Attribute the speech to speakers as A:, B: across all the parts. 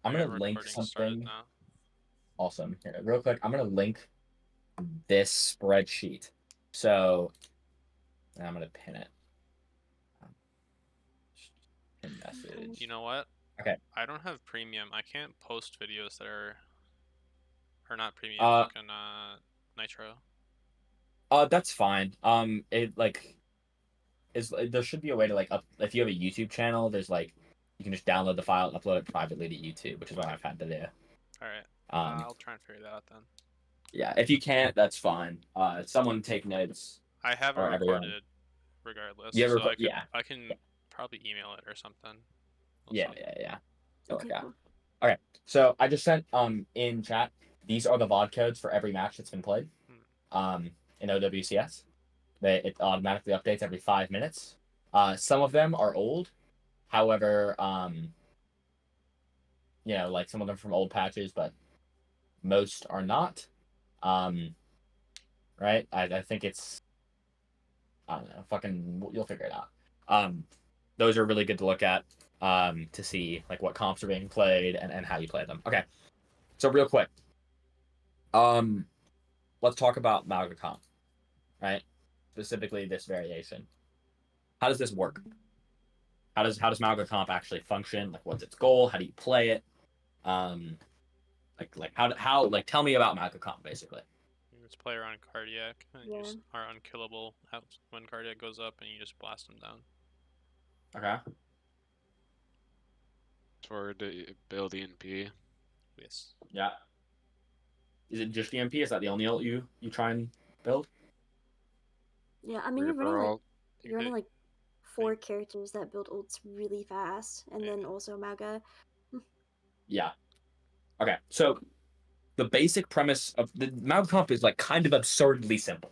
A: I'm
B: Okay,
A: gonna link
B: recording started
A: something
B: now.
A: awesome here. Real quick, I'm gonna link this spreadsheet. So I'm gonna pin it. Um, Pin
C: Okay.
B: You
A: message.
B: know what?
A: Okay.
B: I don't have premium. I can't post videos that are not premium,
A: Uh,
B: like on Nitro.
A: that's fine. It like is there should be a way to like up if you have a YouTube channel. There's like you can just download the file and upload it privately to YouTube, which is what I've had to do.
B: All right,
A: Um,
B: I'll try and figure that out then.
A: yeah, if you can't, that's fine. Someone take notes
B: I have it
A: or everyone.
B: recorded regardless,
A: You ever?
B: so
A: Yeah,
B: I
A: yeah,
B: can probably email it or something.
A: yeah,
B: Also,
A: yeah, yeah. It'll work
C: Okay,
A: out.
C: cool.
A: Okay, so I just sent in chat. These are the VOD codes for every match that's been played.
B: hmm.
A: Um, in OWCS, it automatically updates every 5 minutes. Some of them are old. However, like some of them from old patches, but most are not. Um, right? I think it's I don't know. Fucking, you'll figure it out. Um, those are really good to look at. To see like what comps are being played and how you play them. Okay, so real quick, um, let's talk about Malga comp, right? Specifically this variation. How does this work? How does Malga comp actually function? Like, what's its goal? How do you play it? Um, like how like tell me about Malga comp basically.
B: You just play around cardiac, and you
C: Yeah.
B: just are unkillable out when cardiac goes up, and you just blast them down.
A: Okay.
D: For the build EMP.
B: Yes.
A: Yeah. Is it just EMP? Is that the only ult you try and build?
C: Yeah, I mean
D: Reaper ult.
C: you're running
B: They,
C: like
B: they,
C: 4 characters that build ults really fast, and
B: yeah.
C: then also Maga.
A: Yeah. Okay. So the basic premise of the Malga comp is like kind of absurdly simple.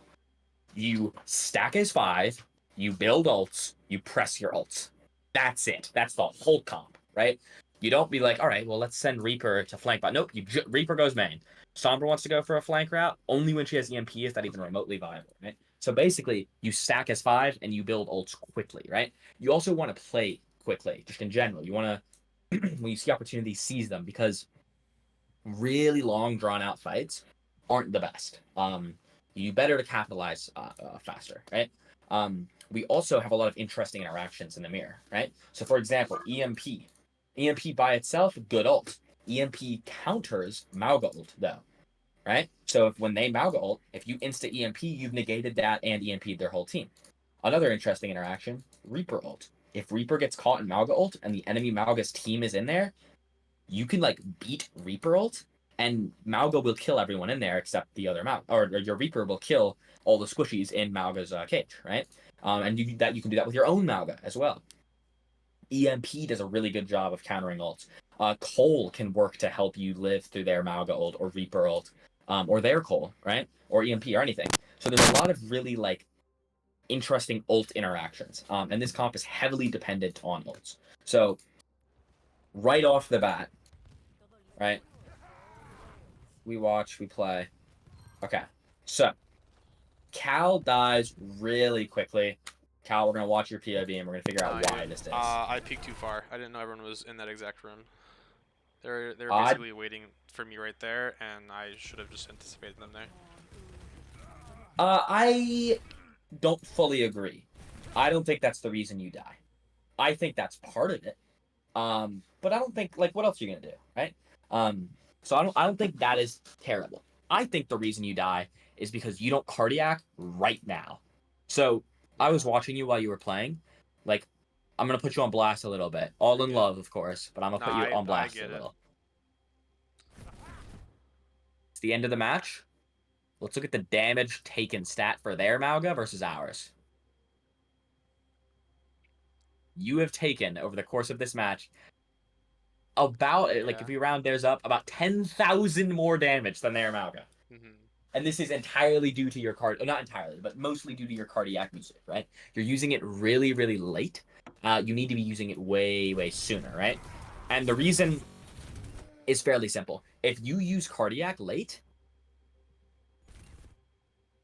A: You stack as 5, you build ults, you press your ults. That's it. That's the whole comp, right? You don't be like, all right, well, let's send Reaper to flank. But nope, Reaper goes main. Sombra wants to go for a flank route. Only when she has EMP is that even remotely viable, right? So basically, you stack as 5 and you build ults quickly, right? You also want to play quickly, just in general. You want to, when you see opportunities, seize them because really long, drawn out fights aren't the best. You better to capitalize faster, right? We also have a lot of interesting interactions in the mirror, right? So, for example, EMP. EMP by itself, good ult. EMP counters Mauga ult, though, right? So, when they Mauga ult, if you insta EMP, you've negated that and EMP'd their whole team. Another interesting interaction, Reaper ult. If Reaper gets caught in Mauga ult and the enemy Mauga's team is in there, you can like beat Reaper ult, and Mauga will kill everyone in there except the other Mauga, or your Reaper will kill all the squishies in Mauga's cage, right? And you can do that with your own Mauga as well. EMP does a really good job of countering ults. Cole can work to help you live through their Mauga ult or Reaper ult, or their Cole, right? Or EMP or anything. So there's a lot of really like interesting ult interactions. And this comp is heavily dependent on ults. So right off the bat, right? We watch, we play. Okay. So Cal dies really quickly. Cal, we're gonna watch your POV and we're gonna figure out
B: Yeah.
A: why this is.
B: I peeked too far. I didn't know everyone was in that exact room. They're
A: I
B: basically waiting for me right there, and I should have just anticipated them there.
A: I don't fully agree. I don't think that's the reason you die. I think that's part of it. But I don't think like what else are you gonna do, right? Um, so I don't think that is terrible. I think the reason you die is because you don't cardiac right now. So I was watching you while you were playing. Like, I'm gonna put you on blast a little bit. All
B: You're
A: in
B: good.
A: love, of course, but I'm gonna
B: No,
A: put you on
B: I
A: blast a
B: get it.
A: little. It's the end of the match. Let's look at the damage taken stat for their Mauga versus ours. You have taken over the course of this match about like
B: Yeah.
A: if we round theirs up about 10,000 more damage than their Mauga.
B: Mhm.
A: And this is entirely due to your card, not entirely, but mostly due to your cardiac music, right? You're using it really, really late. You need to be using it way, way sooner, right? And the reason is fairly simple. If you use cardiac late,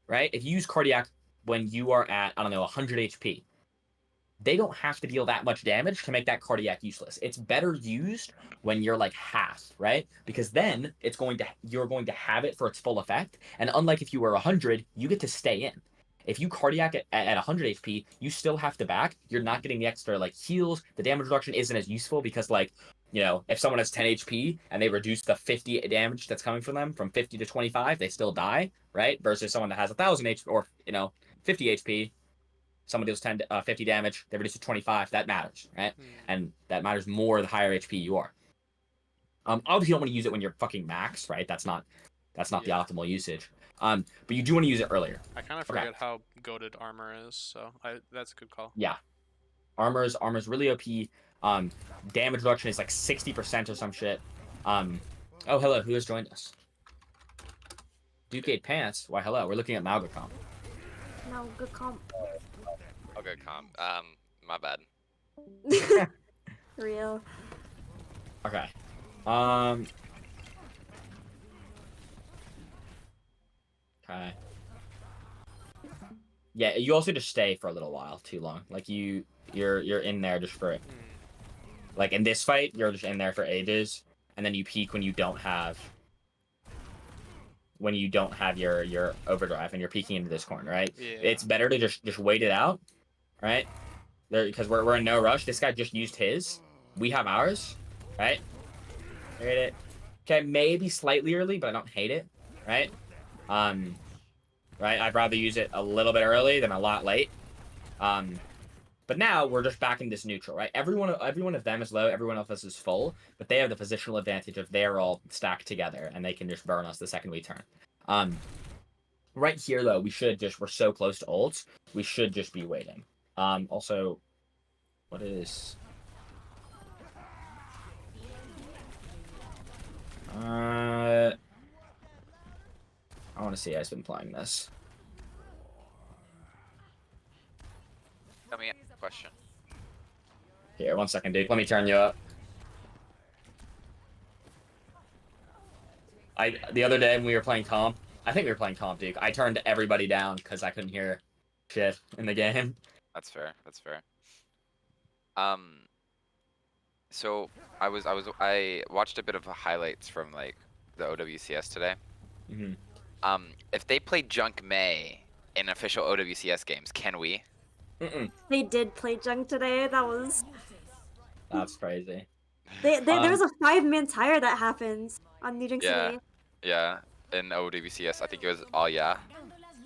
A: right? If you use cardiac when you are at, I don't know, 100 HP, they don't have to deal that much damage to make that cardiac useless. It's better used when you're like half, right? Because then you're going to have it for its full effect. And unlike if you were 100, you get to stay in. If you cardiac at 100 HP, you still have to back. You're not getting the extra like heals. The damage reduction isn't as useful because like, you know, if someone has 10 HP and they reduce the 50 damage that's coming from them from 50 to 25, they still die, right? Versus someone that has 1,000 HP or, you know, 50 HP, someone deals 50 damage, they reduce to 25. That matters, right? And that matters more the higher HP you are. Obviously, you don't want to use it when you're fucking max, right? That's not the optimal usage. But you do want to use it earlier.
B: I kind of forget how goated armor is, so that's a good call.
A: Yeah, armor's really OP. Damage reduction is like 60% or some shit. Oh, hello, who has joined us? Duke Pants. Why, hello. We're looking at Malgacom.
C: No, good comp.
E: Okay, comp. My bad.
C: Real.
A: Okay. Okay. Yeah, you also just stay for a little while too long. Like you're in there just for it. Like in this fight, you're just in there for ages, and then you peak when you don't have your overdrive and you're peeking into this corner, right?
B: Yeah.
A: It's better to just wait it out, right? Because we're in no rush. This guy just used his. We have ours, right? Hate it. Okay, maybe slightly early, but I don't hate it, right? Right. I'd rather use it a little bit early than a lot late. But now we're just back in this neutral, right? Every one of them is low, everyone else is full, but they have the positional advantage of they're all stacked together and they can just burn us the second we turn. Right here though, we're so close to ults, we should just be waiting. Also, what is I want to see I've been playing this.
E: Tell me a question.
A: Here, 1 second, dude. Let me turn you up. The other day when we were playing comp, I think we were playing comp, Duke. I turned everybody down because I couldn't hear shit in the game.
E: That's fair. That's fair. So I watched a bit of highlights from like the OWCS today.
A: Mm-hmm.
E: If they play Junk May in official OWCS games, can we?
C: They did play Junk today.
A: That's crazy.
C: There was a 5-man tire that happened on New Junk
E: Yeah,
C: City.
E: yeah. In OWCS, I think it was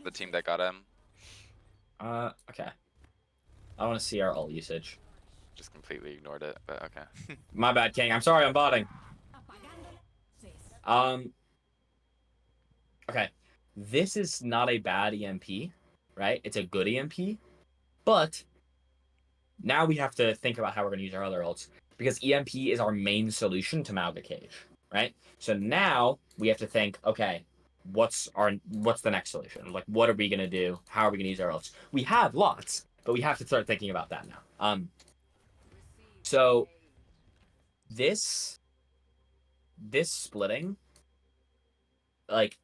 E: the team that got him.
A: Okay. I want to see our ult usage.
E: Just completely ignored it, but okay.
A: My bad, King. I'm sorry, I'm botting. Okay. This is not a bad EMP, right? It's a good EMP, but now we have to think about how we're going to use our other ults, because EMP is our main solution to Malga Cage, right? So now we have to think, okay, what's the next solution? Like, what are we going to do? How are we going to use our ults? We have lots, but we have to start thinking about that now. So this splitting, like,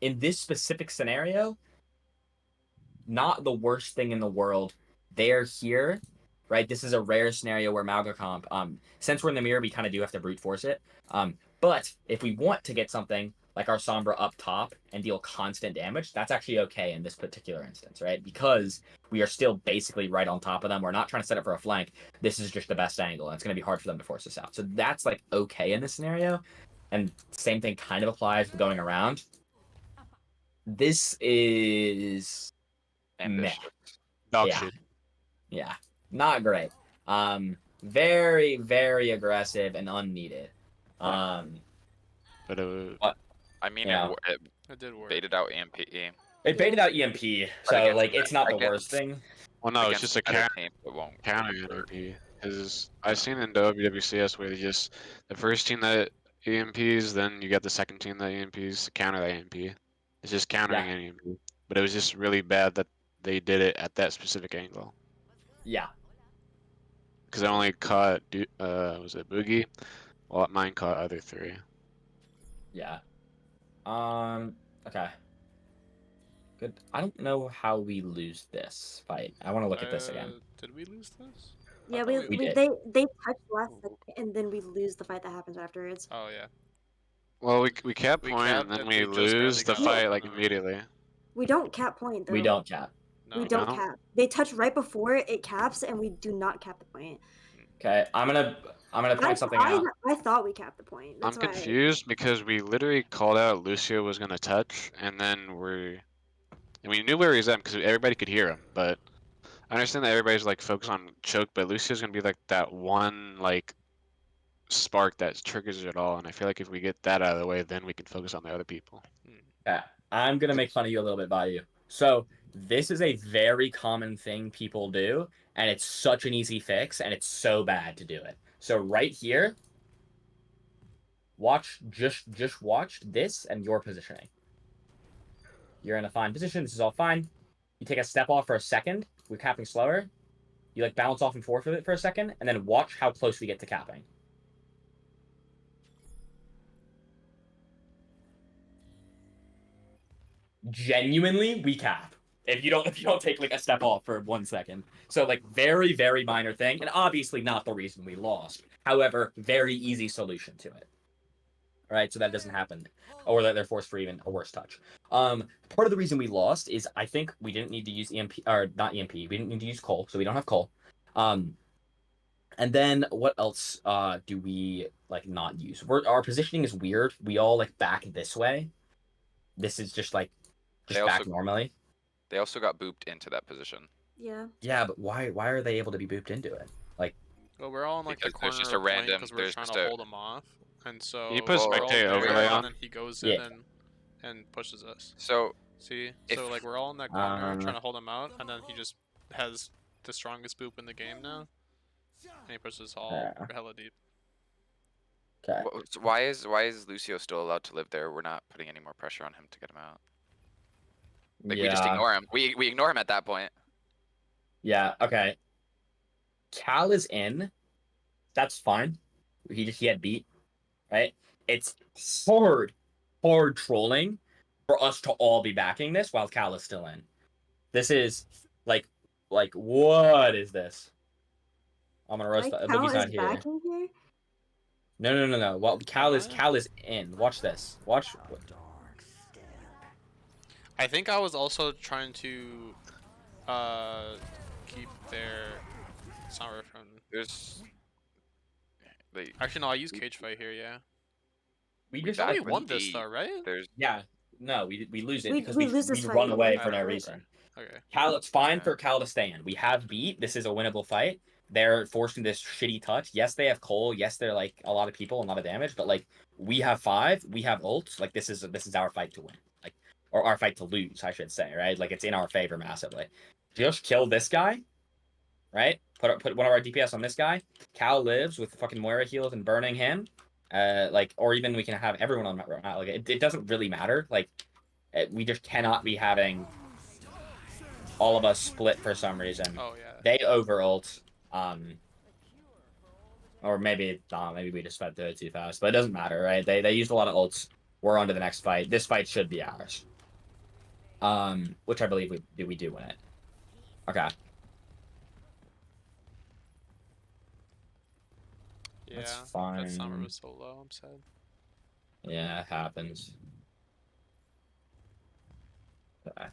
A: in this specific scenario, not the worst thing in the world. They're here, right? This is a rare scenario where Malga Comp, since we're in the mirror, we kind of do have to brute force it. But if we want to get something like our Sombra up top and deal constant damage, that's actually okay in this particular instance, right? Because we are still basically right on top of them. We're not trying to set up for a flank. This is just the best angle, and it's going to be hard for them to force us out. So that's like okay in this scenario. And same thing kind of applies with going around. This is
E: Ambitious.
D: Dog
A: Yeah.
D: shit.
A: Yeah, not great. Very, very aggressive and unneeded.
D: But
E: I mean,
A: Yeah.
B: It did work.
E: baited out EMP.
A: It baited out EMP, so
E: against-
A: like it's not the
E: against-
A: worst thing.
D: well, no, it's
E: Against
D: just a
E: better team, it won't.
D: counter EMP. Because I've seen in WWCS where they just the first team that EMPs, then you got the second team that EMPs to counter that EMP. It's just countering an EMP. But it was just really bad that they did it at that specific angle.
A: Yeah.
D: Because I only caught was it Boogie? Well, mine caught other three.
A: Yeah. Okay. Good. I don't know how we lose this fight. I want to look at this again.
B: Did we lose this? I
C: Yeah,
B: thought
C: we,
A: We
C: we
A: did.
C: they touch last second, and then we lose the fight that happens afterwards.
B: Oh yeah.
D: Well, we cap
B: We
D: point
B: capped
D: and then
B: and
D: we
B: we just barely
D: lose the
B: got
D: fight
B: up,
D: like
B: no.
D: immediately.
C: We don't cap point though.
A: We don't cap.
B: No.
C: We don't
D: don't?
C: cap. They touch right before it caps, and we do not cap the point.
A: Okay, I'm gonna point something out.
C: I thought we capped the point.
D: I'm
C: That's why.
D: confused because we literally called out Lucio was gonna touch, and then we knew where he was at because everybody could hear him. But I understand that everybody's like focused on choke, but Lucio's gonna be like that one like spark that triggers it all. And I feel like if we get that out of the way, then we can focus on the other people.
A: Okay, I'm gonna make fun of you a little bit by you. So this is a very common thing people do, and it's such an easy fix, and it's so bad to do it. So right here, just watch this and your positioning. You're in a fine position. This is all fine. You take a step off for a second. We're capping slower. You like bounce off and forth with it for a second, and then watch how close we get to capping. Genuinely, we cap. If you don't take like a step off for 1 second. So like very, very minor thing, and obviously not the reason we lost. However, very easy solution to it. All right, so that doesn't happen, or that they're forced for even a worse touch. Part of the reason we lost is I think we didn't need to use EMP, or not EMP. We didn't need to use Cole, so we don't have Cole. And then what else do we like not use? Our positioning is weird. We all like back this way. This is just like
E: They
A: back
E: also-
A: normally.
E: They also got booped into that position.
C: Yeah.
A: Yeah, but why are they able to be booped into it?
B: Well, we're all in like the
E: Because there's
B: corner
E: just a random-
B: because we're
E: there's
B: trying
E: just
B: to
E: a-
B: hold him off, and so
D: you put
B: we're all
E: spectate
B: there,
E: overlay
B: and
D: on?
B: then he goes
A: Yeah.
B: in and pushes us.
E: So
B: See,
E: If-
B: so like we're all in that corner
A: Uh,
B: trying to hold him out, and then he just has the strongest boop in the game now, and he pushes all
A: Yeah.
B: hella deep.
A: Okay.
E: so why is Lucio still allowed to live there? We're not putting any more pressure on him to get him out. Like we just ignore him. We ignore him at that point.
A: Yeah, okay. Cal is in. That's fine. He had beat, right? It's hard trolling for us to all be backing this while Cal is still in. This is like what is this? I'm gonna roast
C: Like,
A: the
C: Cal
A: Boogie's
C: is
A: not here.
C: backing here.
A: No. Well, Cal
B: Am I?
A: is in. Watch this. Watch.
B: I think I was also trying to keep their summer from.
E: There's like
B: Actually, no, I use cage fight here. Yeah,
A: We
E: We
A: just
E: back
B: we
E: with
B: won this
E: D.
B: though, right?
E: there's
A: yeah. No, we lose it
C: We-
A: because
C: we
A: we
C: lose this fight.
A: run away
B: I
A: for no
B: don't-
A: reason.
B: Okay.
A: Cal, it's fine
E: Yeah.
A: for Cal to stay in. We have beat. This is a winnable fight. They're forcing this shitty touch. Yes, they have Cole. Yes, they're like a lot of people, a lot of damage. But like we have 5. We have ults. Like this is our fight to win. Like or our fight to lose, I should say. Right? Like it's in our favor massively. Just kill this guy. Right? Put one of our DPS on this guy. Cal lives with fucking Moira heals and burning him. Like or even we can have everyone on that. Like it doesn't really matter. Like we just cannot be having all of us split for some reason.
B: Oh yeah.
A: They over ult, or maybe we just sped through it too fast, but it doesn't matter, right? They used a lot of ults. We're on to the next fight. This fight should be ours. Which I believe we do win it. Okay.
B: Yeah.
A: That's
B: That
A: fine.
B: summer was so low. I'm sad.
A: Yeah, it happens. Okay.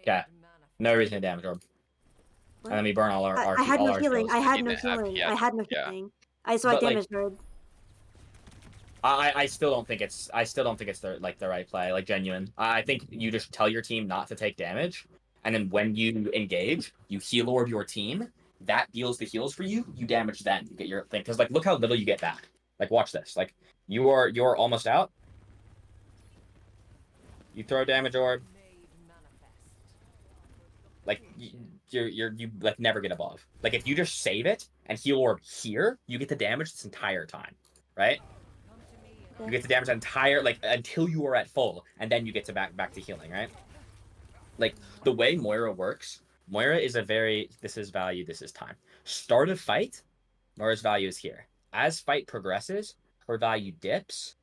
A: Okay. No reason to damage orb.
C: What?
A: And then we burn all our
C: I had
A: all
C: no
A: our
C: healing.
A: heals.
C: I had
E: You
C: no
E: didn't have-
C: healing.
E: yeah,
C: I had no
E: yeah.
C: healing. I saw
A: But, like-
C: damage nerd.
A: I still don't think it's the right play, like genuine. I think you just tell your team not to take damage, and then when you engage, you heal orb your team. That deals the heals for you. You damage then. You get your thing because like look how little you get back. Like watch this. Like you're almost out. You throw damage orb. Like you like never get above. Like if you just save it and heal orb here, you get the damage this entire time, right? You get the damage entire like until you are at full, and then you get to back to healing, right? Like the way Moira works, Moira is this is value, this is time. Start of fight, Moira's value is here. As fight progresses, her value dips,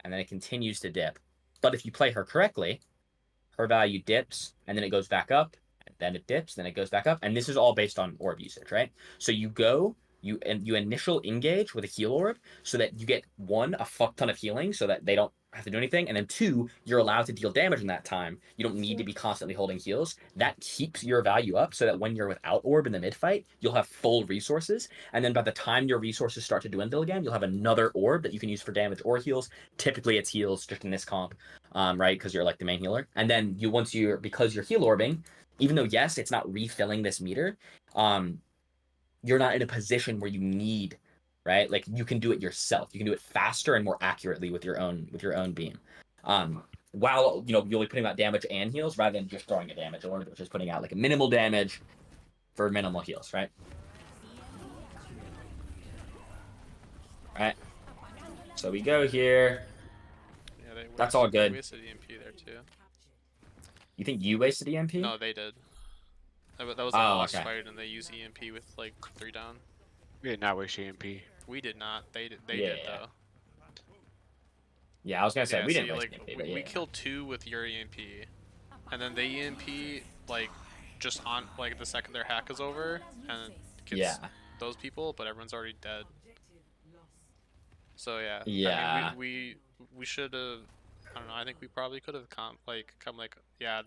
A: and then it continues to dip. But if you play her correctly, her value dips, and then it goes back up, and then it dips, then it goes back up, and this is all based on orb usage, right? So you go, you initial engage with a heal orb, so that you get one, a fuck ton of healing, so that they don't have to do anything, and then two, you're allowed to deal damage in that time. You don't need to be constantly holding heals. That keeps your value up, so that when you're without orb in the mid fight, you'll have full resources, and then by the time your resources start to dwindle again, you'll have another orb that you can use for damage or heals. Typically, it's heals just in this comp, right? Because you're like the main healer, and then because you're heal orbing, even though yes, it's not refilling this meter, you're not in a position where you need, right? Like you can do it yourself. You can do it faster and more accurately with your own beam. While you'll be putting out damage and heals rather than just throwing a damage orb, which is putting out like a minimal damage for minimal heals, right? Right. So we go here.
B: Yeah,
A: That's all good.
B: They wasted EMP there too.
A: You think you wasted EMP?
B: No, they did. That was a boss fight, and they used EMP with like 3 down.
D: We did not waste EMP.
B: We did not. They did though.
A: Yeah, I was gonna say we
B: see,
A: didn't waste
B: like,
A: EMP,
B: we killed 2 with your EMP, and then they EMP like just on like the second their hack is over, and it gets those people, but everyone's already dead. So yeah. I mean, we should have. I don't know. I think we probably could have come yeah.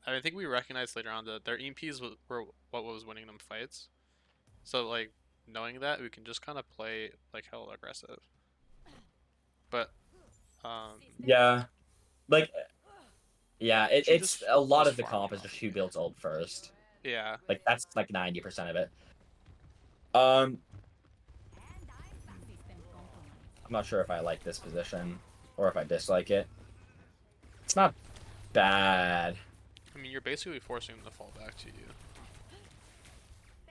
B: I think we recognized later on that their EMPs were what was winning them fights. So like knowing that, we can just kind of play like hella aggressive. But
A: it's a lot of the comp is just who builds ult first.
B: Yeah.
A: Like that's like 90% of it. I'm not sure if I like this position or if I dislike it. It's not bad.
B: I mean, you're basically forcing them to fall back to you.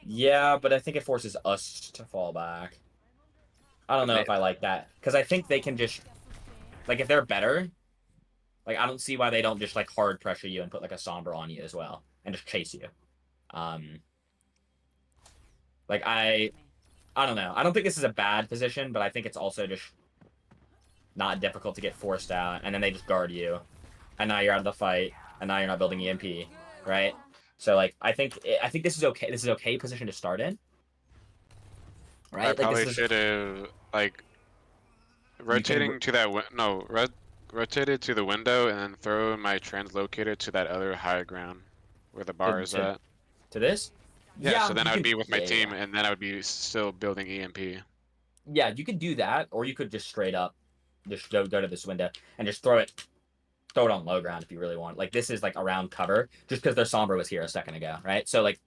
A: Yeah, but I think it forces us to fall back. I don't know if I like that. Because I think they can just... Like, if they're better... Like, I don't see why they don't just, like, hard pressure you and put, like, a Sombra on you as well. And just chase you. Like, I don't know. I don't think this is a bad position, but I think it's also just not difficult to get forced out. And then they just guard you. And now you're out of the fight. And now you're not building EMP, right? So like I think this is okay. This is okay position to start in, right?
D: I
A: like,
D: probably should have like rotated to the window and then throw my translocator to that other high ground where the bar is at.
A: To this?
D: Yeah. So then I would be with my team, and then I would be still building EMP.
A: Yeah, you could do that, or you could just straight up, just go to this window and just throw it on low ground if you really want. Like this is like around cover, just because their Sombra was here a second ago, right? So like,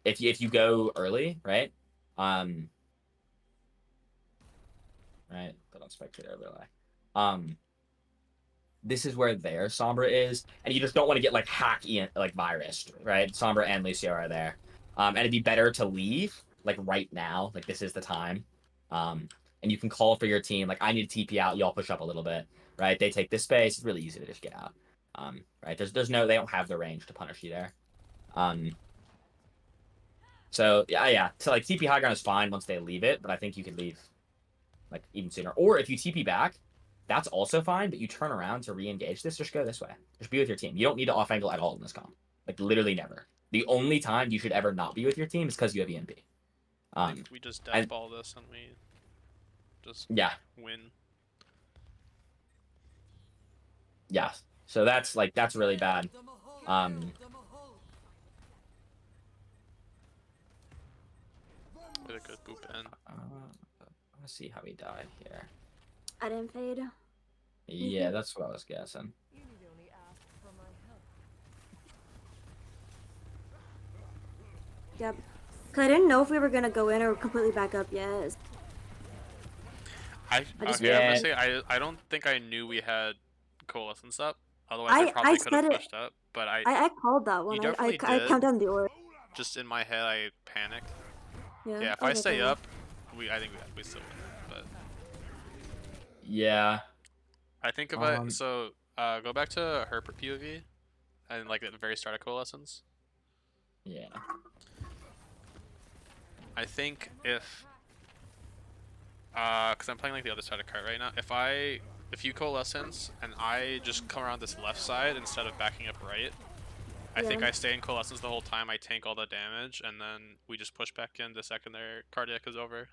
A: if you go early, right? Right. Put on spectator overlay. This is where their Sombra is, and you just don't want to get like like virus, right? Sombra and Lucio are there, and it'd be better to leave like right now. Like this is the time, and you can call for your team. Like I need to TP out. Y'all push up a little bit. Right, they take this space. It's really easy to just get out. Right, they don't have the range to punish you there. So yeah. So like TP high ground is fine once they leave it, but I think you could leave like even sooner. Or if you TP back, that's also fine. But you turn around to re-engage this. Just go this way. Just be with your team. You don't need to off angle at all in this comp. Like literally never. The only time you should ever not be with your team is because you have EMP.
B: I think we just death ball this and we just win.
A: Yeah, so that's really bad.
B: Did a good boop in.
A: Let's see how he died here.
C: I didn't fade.
A: Yeah, that's what I was guessing.
C: Yep. Cause I didn't know if we were gonna go in or completely back up yet.
B: I'm gonna say I don't think I knew we had Coalescence up. Otherwise, I probably could have pushed up. But I
C: called that one. I count down the orb.
B: Just in my head, I panicked.
C: Yeah.
B: If I stay up, I think we still win. But
A: yeah,
B: I think if go back to her POV, and like at the very start of Coalescence.
A: Yeah.
B: I think if, because I'm playing like the other side of card right now. If I if you coalescence and I just come around this left side instead of backing up right, I think
C: Yeah.
B: I stay in coalescence the whole time. I tank all the damage, and then we just push back in the second their cardiac is over.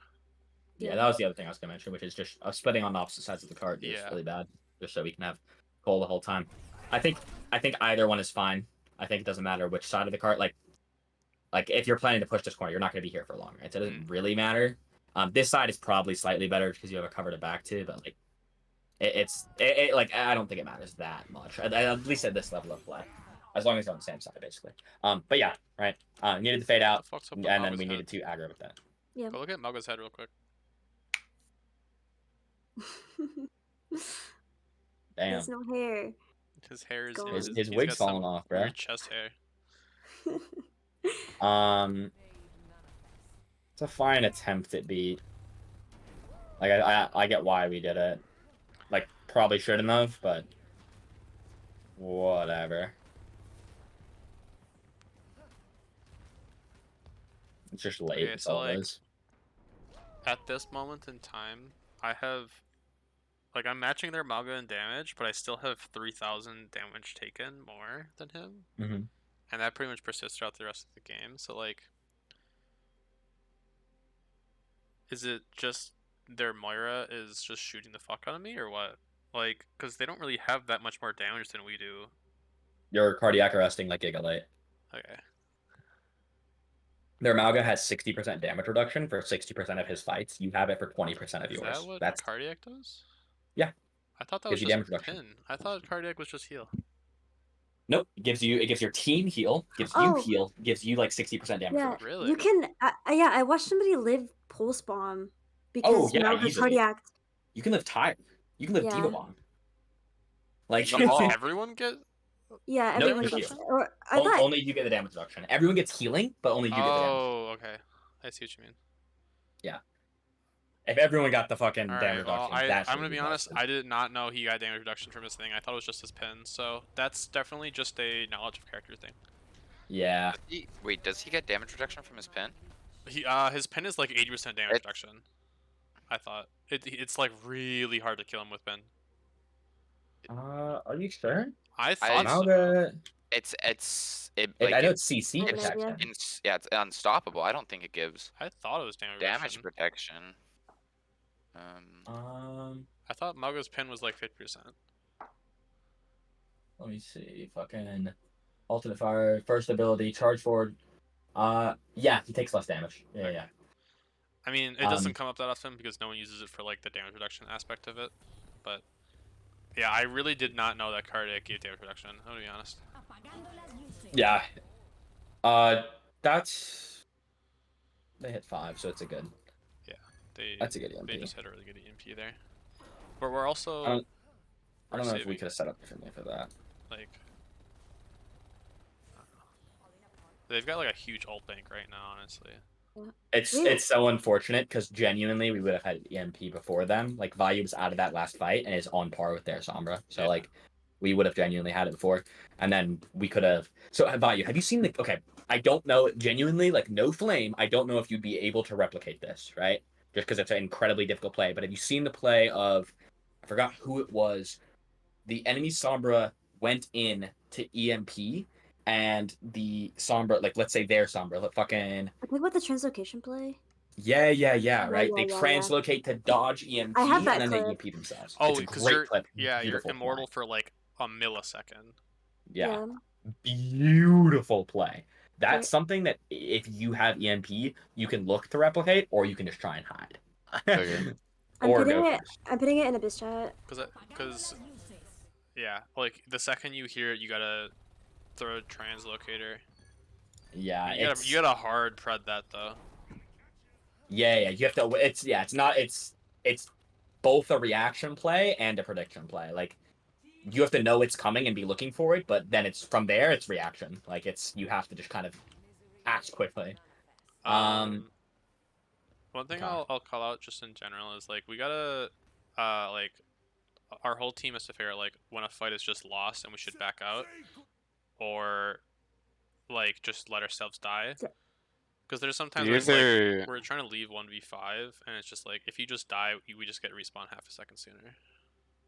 A: Yeah,
C: Yeah.
A: that was the other thing I was gonna mention, which is just splitting on the opposite sides of the card is
B: Yeah.
A: really bad, just so we can have Cole the whole time. I think either one is fine. I think it doesn't matter which side of the card. Like if you're planning to push this corner, you're not going to be here for long, right? So it doesn't really matter. This side is probably slightly better because you have a cover to back to, but like it like I don't think it matters that much. At least at this level of play, as long as you're on the same side, basically. But yeah, right. Needed to fade out,
B: The fuck's up
A: and
B: with
A: then
B: Malga's
A: we
B: head?
A: needed to aggro with that.
C: Yeah.
B: Go look at Malga's head real quick.
A: Damn,
C: There's no hair.
B: His hair is
C: Go
B: in
C: on.
B: his
A: his
B: he's
A: wig's
B: got some
A: falling off, bro.
B: weird chest hair.
A: It's a fine attempt at beat. Like I get why we did it. Like probably shouldn't have, but whatever. It's just late.
B: Okay,
A: It's
B: so,
A: all it
B: like,
A: is.
B: At this moment in time, I have like I'm matching their Malga in damage, but I still have 3,000 damage taken more than him.
A: Mm-hmm.
B: And that pretty much persists throughout the rest of the game. So like, is it just their Moira is just shooting the fuck out of me, or what? Like, because they don't really have that much more damage than we do.
A: Your cardiac arresting like Giga Late.
B: Okay.
A: Their Malga has 60% damage reduction for 60% of his fights. You have it for 20% of
B: Is
A: yours.
B: that what
A: That's
B: cardiac does?
A: Yeah.
B: I thought that
A: Gives
B: was
A: you
B: just
A: damage reduction.
B: pin. I thought cardiac was just heal.
A: Nope. It gives your team heal, gives you
C: Oh.
A: heal, gives you like 60% damage
C: Yeah.
A: reduction.
B: Really?
C: You can. Yeah, I watched somebody live pulse bomb because
A: yeah,
C: Malga
A: easily.
C: cardiac.
A: You can live Tire. You can live
C: Yeah.
A: Diva Bomb. Like
B: Does everyone get?
C: Yeah,
A: No,
C: everyone
A: just
C: gets.
A: heal.
C: Or I thought.
A: only you get the damage reduction. Everyone gets healing, but only you get the damage.
B: Oh, okay. I see what you mean.
A: If everyone got the fucking
B: All
A: damage
B: right. Well,
A: reduction,
B: I'm gonna be honest. I did not know he got damage reduction from his thing. I thought it was just his pin. So that's definitely just a knowledge of character thing.
A: Yeah.
E: Wait, does he get damage reduction from his pin?
B: His pin is like 80% damage reduction. I thought it's like really hard to kill him with pin.
A: Are you sure?
B: I thought so.
A: Malga.
E: Like
A: I know it's CC
C: Yeah.
A: protection.
E: yeah, it's unstoppable. I don't think it gives
B: I thought it was damage
E: damage
B: reduction.
E: protection.
B: I thought Malga's pin was like 50%.
A: Let me see. Fucking alternate fire, first ability, charge forward. Yeah, he takes less damage. Yeah.
B: I mean, it doesn't come up that often because no one uses it for like the damage reduction aspect of it. But yeah, I really did not know that cardiac gave damage reduction. I'm gonna be honest.
A: Yeah. That's they hit 5, so it's a good. That's a good EMP.
B: They just had a really good EMP there. But we're also.
A: I don't know if we
B: saving,
A: could have set up differently for that.
B: like. I don't know. They've got like a huge ult bank right now, honestly.
A: It's so unfortunate because genuinely we would have had EMP before them. Like Vayu was out of that last fight and is on par with their Sombra. So
B: Yeah.
A: like we would have genuinely had it before, and then we could have. So Vayu, have you seen the? Okay, I don't know genuinely. Like no flame. I don't know if you'd be able to replicate this, right? Just because it's an incredibly difficult play. But have you seen the play of? I forgot who it was. The enemy Sombra went in to EMP. And the Sombra, like let's say their Sombra, like fucking
C: I think about the translocation play.
A: yeah, right.
C: Yeah,
A: They
C: yeah.
A: translocate to dodge EMP,
C: I have that
A: and then
C: clip.
A: they EMP themselves.
B: Oh,
A: it's a
B: because
A: great
B: you're
A: clip.
B: you're
A: Beautiful
B: immortal
A: play.
B: for like a millisecond.
A: Yeah, beautiful play. That's something that if you have EMP, you can look to replicate, or you can just try and hide.
D: Okay.
C: I'm
A: Or
C: putting
A: go
C: it.
A: first.
C: I'm putting it in Abyss chat.
B: Because yeah, like the second you hear it, you gotta throw a translocator.
A: Yeah,
B: You gotta hard pred that though.
A: Yeah. You have to. It's both a reaction play and a prediction play. Like you have to know it's coming and be looking for it, but then it's from there. It's reaction. Like you have to just kind of act quickly.
B: One thing
A: okay.
B: I'll call out just in general is like we gotta like our whole team has to figure out like when a fight is just lost and we should back out, or like just let ourselves die. Because there's sometimes where it's like we're trying to leave 1v5 and it's just like if you just die, we just get respawn half a second sooner.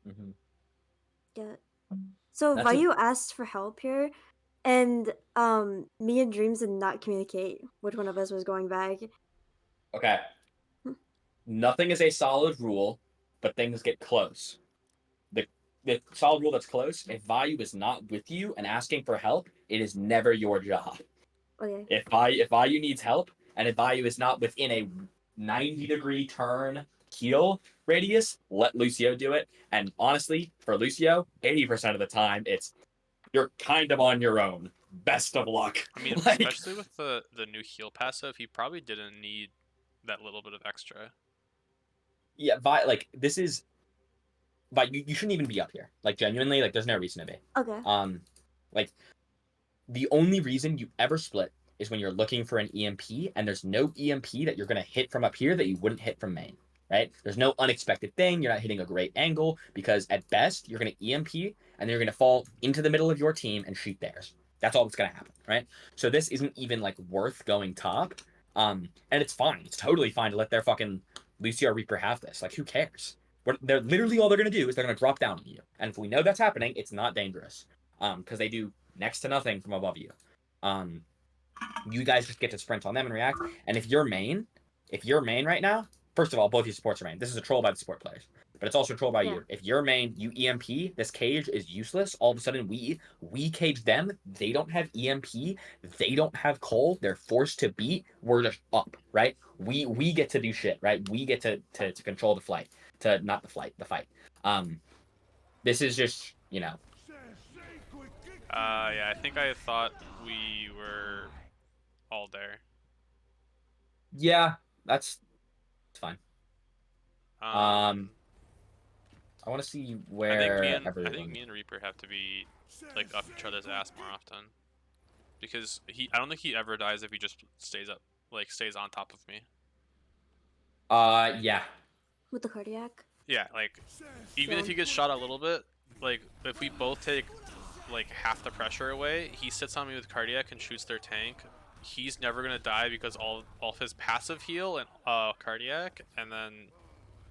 A: Mhm.
C: Yeah. So
A: That's a-
C: Vayu asked for help here, and me and Dreams did not communicate which one of us was going back.
A: Okay. Nothing is a solid rule, but things get close. The the solid rule that's close, if Vayu is not with you and asking for help, it is never your job.
C: Okay.
A: If Vayu needs help, and if Vayu is not within a 90-degree turn heal radius, let Lucio do it. And honestly, for Lucio, 80% of the time, it's you're kind of on your own. Best of luck.
B: I mean,
A: Like,
B: especially with the new heal passive, he probably didn't need that little bit of extra.
A: yeah, like this is, but you shouldn't even be up here. Like genuinely, like there's no reason to be.
C: Okay.
A: Like the only reason you ever split is when you're looking for an EMP, and there's no EMP that you're gonna hit from up here that you wouldn't hit from main. Right? There's no unexpected thing. You're not hitting a great angle because at best you're gonna EMP and then you're gonna fall into the middle of your team and shoot theirs. That's all that's gonna happen, right? So this isn't even like worth going top. And it's fine. It's totally fine to let their fucking Lucio Reaper have this. Like, who cares? They're literally all they're gonna do is they're gonna drop down on you. And if we know that's happening, it's not dangerous. Because they do next to nothing from above you. You guys just get to sprint on them and react. And if you're main right now, first of all, both your supports are main. This is a troll by the support players, but it's also a troll by
C: Yeah.
A: you. If you're main, you EMP, this cage is useless. All of a sudden, we cage them. They don't have EMP. They don't have coal. They're forced to beat. We're just up, right? We get to do shit, right? We get to control the fight. The fight. This is just, you know.
B: Yeah, I think I thought we were all there.
A: Yeah, it's fine.
B: Um,
A: I want to see
B: I
A: where
B: think me and Reaper have to be like up each other's ass more often, because I don't think he ever dies if he just stays on top of me.
A: Yeah.
C: With the cardiac.
B: Yeah, like even if he gets shot a little bit, like if we both take like half the pressure away, he sits on me with cardiac and shoots their tank. He's never gonna die because all of his passive heal and cardiac, and then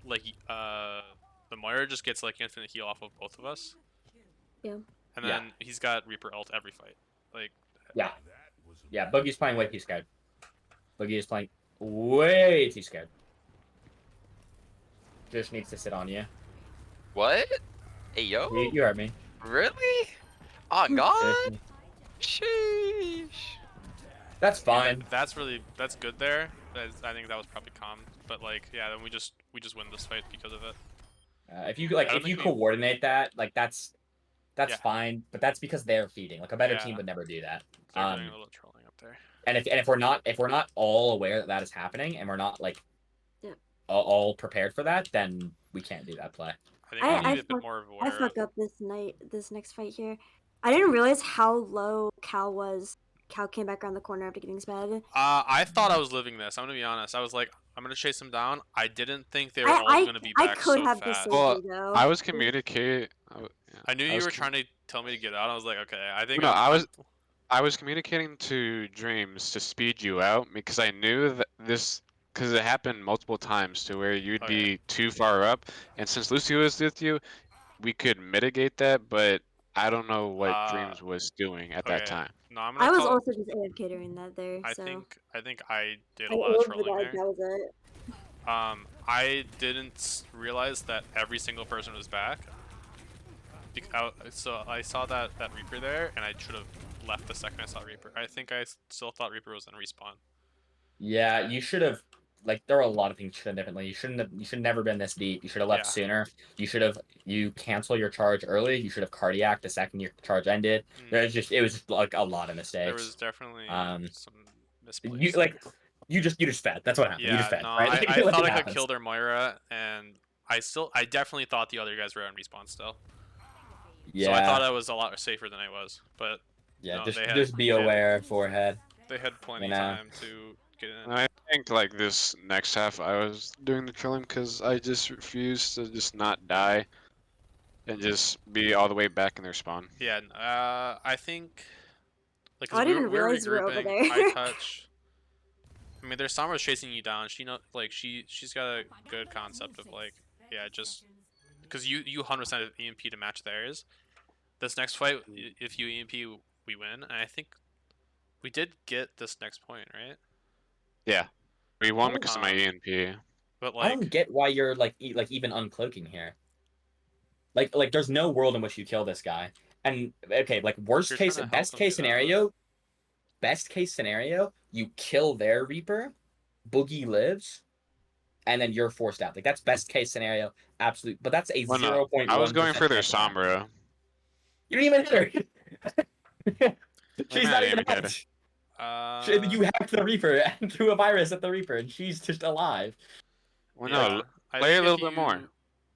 B: like the Moira just gets like infinite heal off of both of us.
C: Yeah.
B: And then he's got Reaper ult every fight. Like
A: Yeah, Boogie's playing way too scared. Boogie is playing way too scared. Just needs to sit on you.
E: What? Hey yo.
A: You heard me.
E: Really? Oh God.
A: Just-
E: Sheesh.
A: That's fine.
B: that's good there. I think that was probably calm. But like yeah, then we just win this fight because of it.
A: If you
B: don't
A: if you
B: think we-
A: coordinate that, like that's
B: Yeah.
A: fine. But that's because they're feeding. Like a better
B: Yeah.
A: team would never do that.
B: They're doing a little trolling up there.
A: And if we're not all aware that that is happening, and we're not like
C: Yeah.
A: all prepared for that, then we can't do that play.
B: I think
C: I
B: we need a bit
C: fuck-
B: more
C: I
B: aware.
C: fuck up this next fight here. I didn't realize how low Cal was. Cal came back around the corner after getting sped.
B: I thought I was living this. I'm gonna be honest. I was like, I'm gonna chase them down. I didn't think they were all
C: I
B: gonna be
C: I
B: back
C: could
B: so
C: have
B: fast.
C: saved
D: Well,
C: you though.
D: I was communicating.
B: I knew you were trying to tell me to get out. I was like, okay, I think
D: No,
B: I'm-
D: I was communicating to Dreams to speed you out because I knew that because it happened multiple times to where you'd
B: Okay.
D: be too far up, and since Lucio was with you, we could mitigate that. But I don't know what Dreams was doing at that
B: okay.
D: time.
B: No, I'm gonna
C: I was
B: call-
C: also just AFK during that there.
B: I
C: So
B: think I did
C: I
B: a lot of
C: ulted
B: trolling
C: that.
B: there.
C: That was it.
B: I didn't realize that every single person was back. So I saw that Reaper there, and I should have left the second I saw Reaper. I think I still thought Reaper was in respawn.
A: Yeah, you should have. Like, there are a lot of things you should have differently. You should never been this deep. You should have left
B: Yeah.
A: sooner. You cancel your charge early. You should have cardiac the second your charge ended.
B: Mm.
A: It was just like a lot of mistakes.
B: There was definitely some misplays.
A: You just fed. That's what happened.
B: Yeah,
A: You just fed.
B: no,
A: right? Like,
B: I
A: like
B: thought
A: it
B: I could
A: happens.
B: kill their Moira, and I definitely thought the other guys were on respawn still.
A: Yeah.
B: So I thought I was a lot safer than I was, but
A: Yeah.
B: no,
A: Just be aware, forehead.
B: they had plenty
A: You know.
B: time to get in.
D: I think like this next half, I was doing the trolling because I just refused to just not die, and just be all the way back in their spawn.
B: Yeah, I think. Like, 'cause
C: Oh, I
B: we
C: didn't
B: were
C: realize you were over
B: regrouping,
C: there.
B: I touch. I mean, there's Summer's chasing you down. She know, like she's got a good concept of like, yeah, just because you 100% have EMP to match theirs. This next fight, if you EMP, we win. And I think we did get this next point, right?
D: Yeah. We won
A: Oh,
D: because of my EMP.
B: But
A: I don't
B: like,
A: get why you're like even uncloaking here. Like there's no world in which you kill this guy. And okay, like
B: You're trying to help
A: best
B: them
A: case
B: get out.
A: scenario, you kill their Reaper, Boogie lives, and then you're forced out. Like that's best case scenario, absolute. But that's a
D: Well, no,
A: 0.1%.
D: I was going for their
A: chance of happening.
D: Sombra.
A: You didn't even hit her. She's
D: not
A: not even
D: aiming at
A: hacked. You hacked the Reaper and threw a virus at the Reaper, and she's just alive.
D: Well,
B: yeah,
D: no,
B: I
D: play a
B: think
D: little bit more.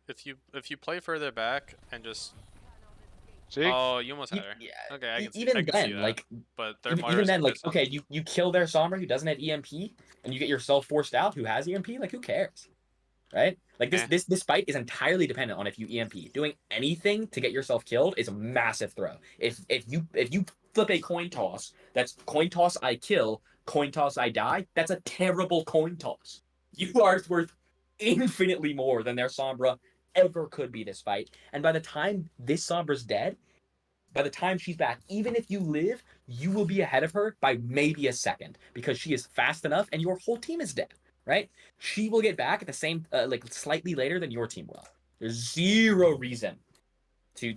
B: If you play further back and just
D: See?
B: oh, you almost had her.
A: Yeah,
B: Okay, I can see,
A: even
B: I can
A: then,
B: see that.
A: like
B: But their
A: even then, like
B: pissed off.
A: okay, you kill their Sombra who doesn't have EMP, and you get yourself forced out who has EMP. Like who cares, right? Like this fight is entirely dependent on if you EMP. Doing anything to get yourself killed is a massive throw. If you flip a coin toss, that's coin toss I kill, coin toss I die. That's a terrible coin toss. You are worth infinitely more than their Sombra ever could be this fight. And by the time this Sombra's dead, by the time she's back, even if you live, you will be ahead of her by maybe a second because she is fast enough and your whole team is dead, right? She will get back at the same, like slightly later than your team will. There's zero reason to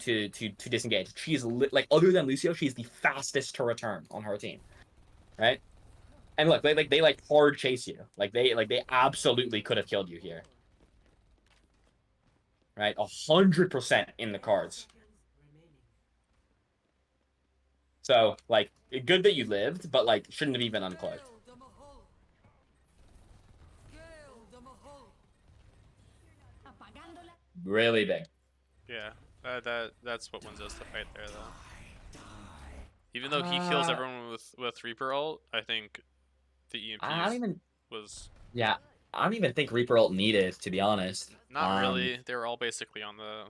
A: disengage. She is like other than Lucio, she's the fastest to return on her team, right? And look, they hard chase you. Like they absolutely could have killed you here, right? 100% in the cards. So, like, good that you lived, but, like, shouldn't have even uncloaked. Really big.
B: Yeah, that's what wins us the fight there, though. Even though he kills everyone with Reaper ult, I think the EMPs was...
A: Yeah, I don't even think Reaper ult needed, to be honest.
B: Not really. They were all basically on the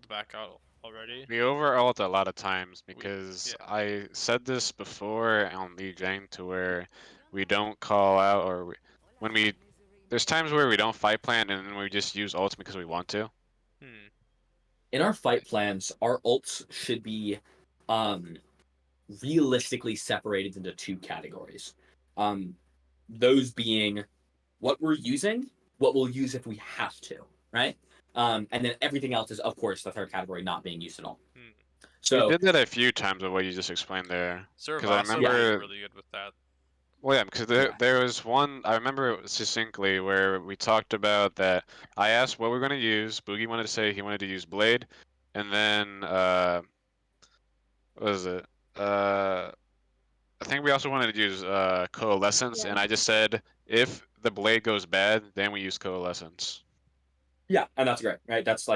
B: back out already.
D: We over-ult a lot of times because I said this before on Lee Jang to where we don't call out or there's times where we don't fight plan and then we just use ults because we want to.
A: In our fight plans, our ults should be realistically separated into two categories. Those being what we're using, what we'll use if we have to, right? And then everything else is, of course, the third category not being used at all. So
D: we did that a few times with what you just explained there.
B: Because I remember really good with that.
D: Well, yeah, because there was one, I remember it succinctly, where we talked about that. I asked what we're going to use. Boogie wanted to say he wanted to use Blade. And then, what was it? I think we also wanted to use Coalescence. And I just said, if the Blade goes bad, then we use Coalescence.
A: Yeah, and that's great, right? That's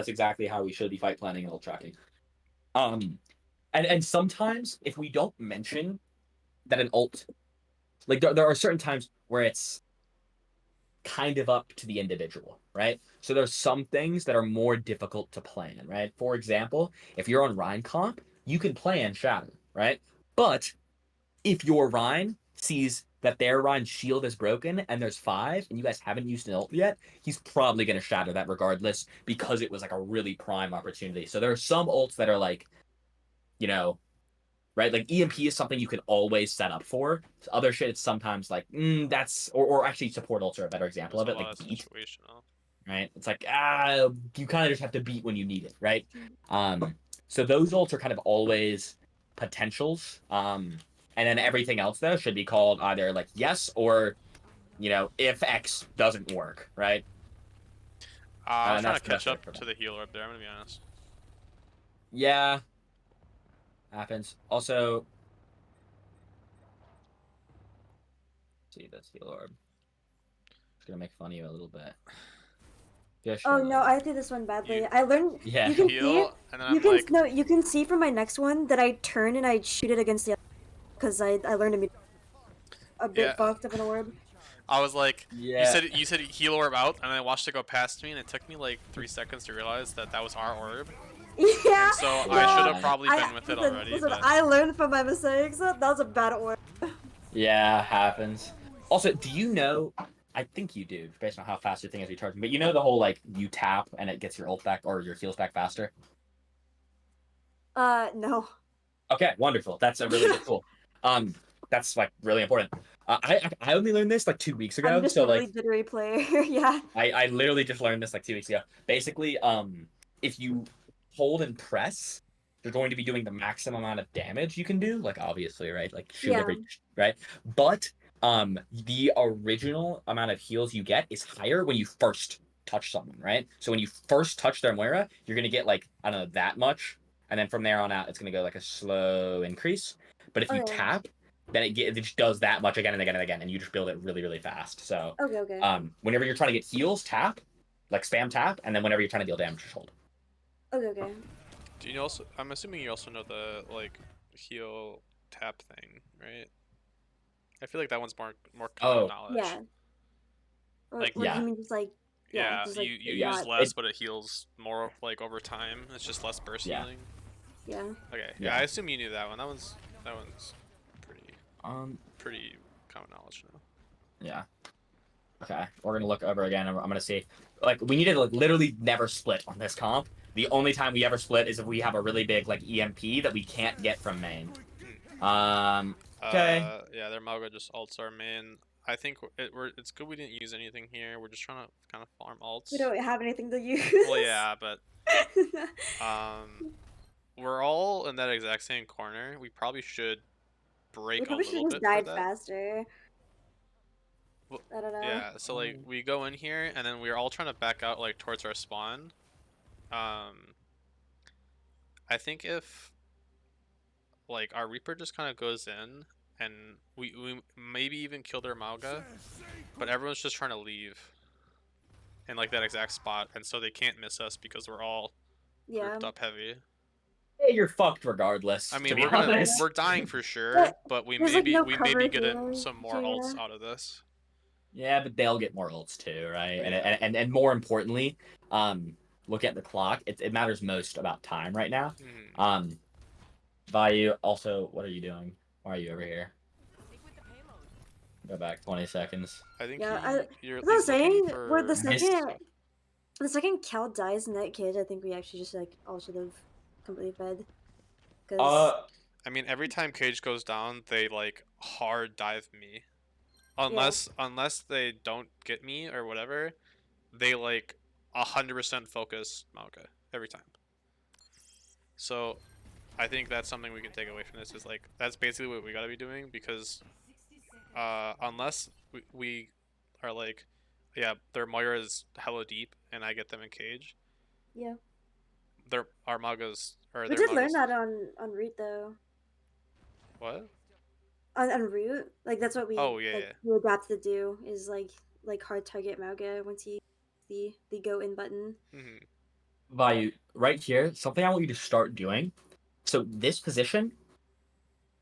A: exactly how we should be fight planning and ult tracking. And sometimes if we don't mention that an ult, like there are certain times where it's kind of up to the individual, right? So there's some things that are more difficult to plan, right? For example, if you're on Rhine comp, you can plan Shatter, right? But if your Rhine sees that their Rhine shield is broken and there's 5 and you guys haven't used an ult yet, he's probably going to shatter that regardless because it was like a really prime opportunity. So there are some ults that are like, you know, right? Like EMP is something you can always set up for. Other shit, it's sometimes like, that's, or actually support ults are a better example of it, like beat. Right? It's like, you kind of just have to beat when you need it, right? So those ults are kind of always potentials. And then everything else, though, should be called either, like, yes or, you know, if X doesn't work, right?
B: I'm trying to catch up to the healer up there, I'm going to be honest.
A: Yeah. Happens. Also... see, that's heal orb. Just going to make fun of you a little bit.
C: Oh no, I did this one badly. I learned.
A: Yeah.
C: You can
B: heal,
C: see.
B: And then
C: You can no. You can see from my next one that I turn and I shoot it against the other because I learned to be a bit fucked up in orb.
B: I was like,
A: yeah.
B: you said heal orb out, and I watched it go past me, and it took me like 3 seconds to realize that was our orb.
C: Yeah.
B: And so I should have probably been with it already.
C: Listen,
B: but...
C: I learned from my mistakes. That was a bad orb.
A: Yeah, happens. Also, do you know? I think you do, based on how fast your thing is recharging. But you know the whole like you tap and it gets your ult back or your heals back faster.
C: No.
A: Okay, wonderful. That's a really good tool. That's like really important. I only learned this like 2 weeks ago,
C: I'm just
A: so
C: a really
A: like
C: jittery player. Yeah.
A: I literally just learned this like 2 weeks ago. Basically, if you hold and press, you're going to be doing the maximum amount of damage you can do. Like obviously, right? Like shoot
C: Yeah.
A: every right. But the original amount of heals you get is higher when you first touch someone, right? So when you first touch their Moira, you're gonna get like I don't know that much, and then from there on out, it's gonna go like a slow increase. But if you
C: Okay.
A: tap, then it just does that much again and again and again, and you just build it really really fast. So
C: Okay.
A: whenever you're trying to get heals, tap, like spam tap, and then whenever you're trying to deal damage, just hold.
C: Okay.
B: Do you also? I'm assuming you also know the like heal tap thing, right? I feel like that one's more common
A: Oh.
B: knowledge.
C: Yeah.
B: Like,
C: What
A: yeah.
C: do you mean? Just like
B: Yeah,
C: just like
B: you
A: yeah.
B: use
C: not-
B: less, but it heals more like over time. It's just less burst
A: Yeah.
B: healing.
C: Yeah.
B: Okay,
A: Yeah.
B: I assume you knew that one. That one's pretty pretty common knowledge now.
A: Yeah. Okay, we're gonna look over again. I'm gonna see. Like we need to like literally never split on this comp. The only time we ever split is if we have a really big like EMP that we can't get from main. Okay.
B: Yeah, their Malga just ults our main. I think it's good we didn't use anything here. We're just trying to kind of farm ults.
C: We don't have anything to use.
B: Well, yeah, but we're all in that exact same corner. We probably should break
C: We probably
B: a
C: should
B: little
C: have
B: bit for
C: died
B: that.
C: faster.
B: Well,
C: I don't know.
B: yeah, so like we go in here and then we're all trying to back out like towards our spawn. I think if like our Reaper just kind of goes in and we maybe even kill their Malga, but everyone's just trying to leave in like that exact spot, and so they can't miss us because we're all grouped up heavy.
A: Hey, you're fucked regardless.
B: I mean,
A: to be honest.
B: we're dying for sure, but we
C: there's, like,
B: maybe
C: no
B: we
C: cover
B: maybe get
C: here,
B: some more
C: so
B: ults
C: yeah.
B: out of this.
A: Yeah, but they'll get more ults too, right?
B: Yeah.
A: And more importantly, look at the clock. It matters most about time right now.
B: Mhm.
A: Value. Also, what are you doing? Why are you over here? Go back 20 seconds.
B: I think
C: Yeah,
B: you're.
C: As I was saying, where the
A: Missed.
C: second Cal dies in that cage, I think we actually just like all should have completely fed.
B: I mean, every time Cage goes down, they like hard dive me. Unless they don't get me or whatever, they like 100% focus Maoka every time. So, I think that's something we can take away from this. Is like that's basically what we gotta be doing because, unless we are like, yeah, their Moira is hella deep and I get them in Cage.
C: Yeah.
B: Our Magas or
C: We
B: their
C: did learn
B: Magas.
C: that on Root though.
B: What?
C: On Root, like that's what we.
B: Oh, yeah,
C: like,
B: yeah.
C: we adapted to do is like hard target Mauga once he the go in button.
B: Mhm.
A: Value right here. Something I want you to start doing. So this position,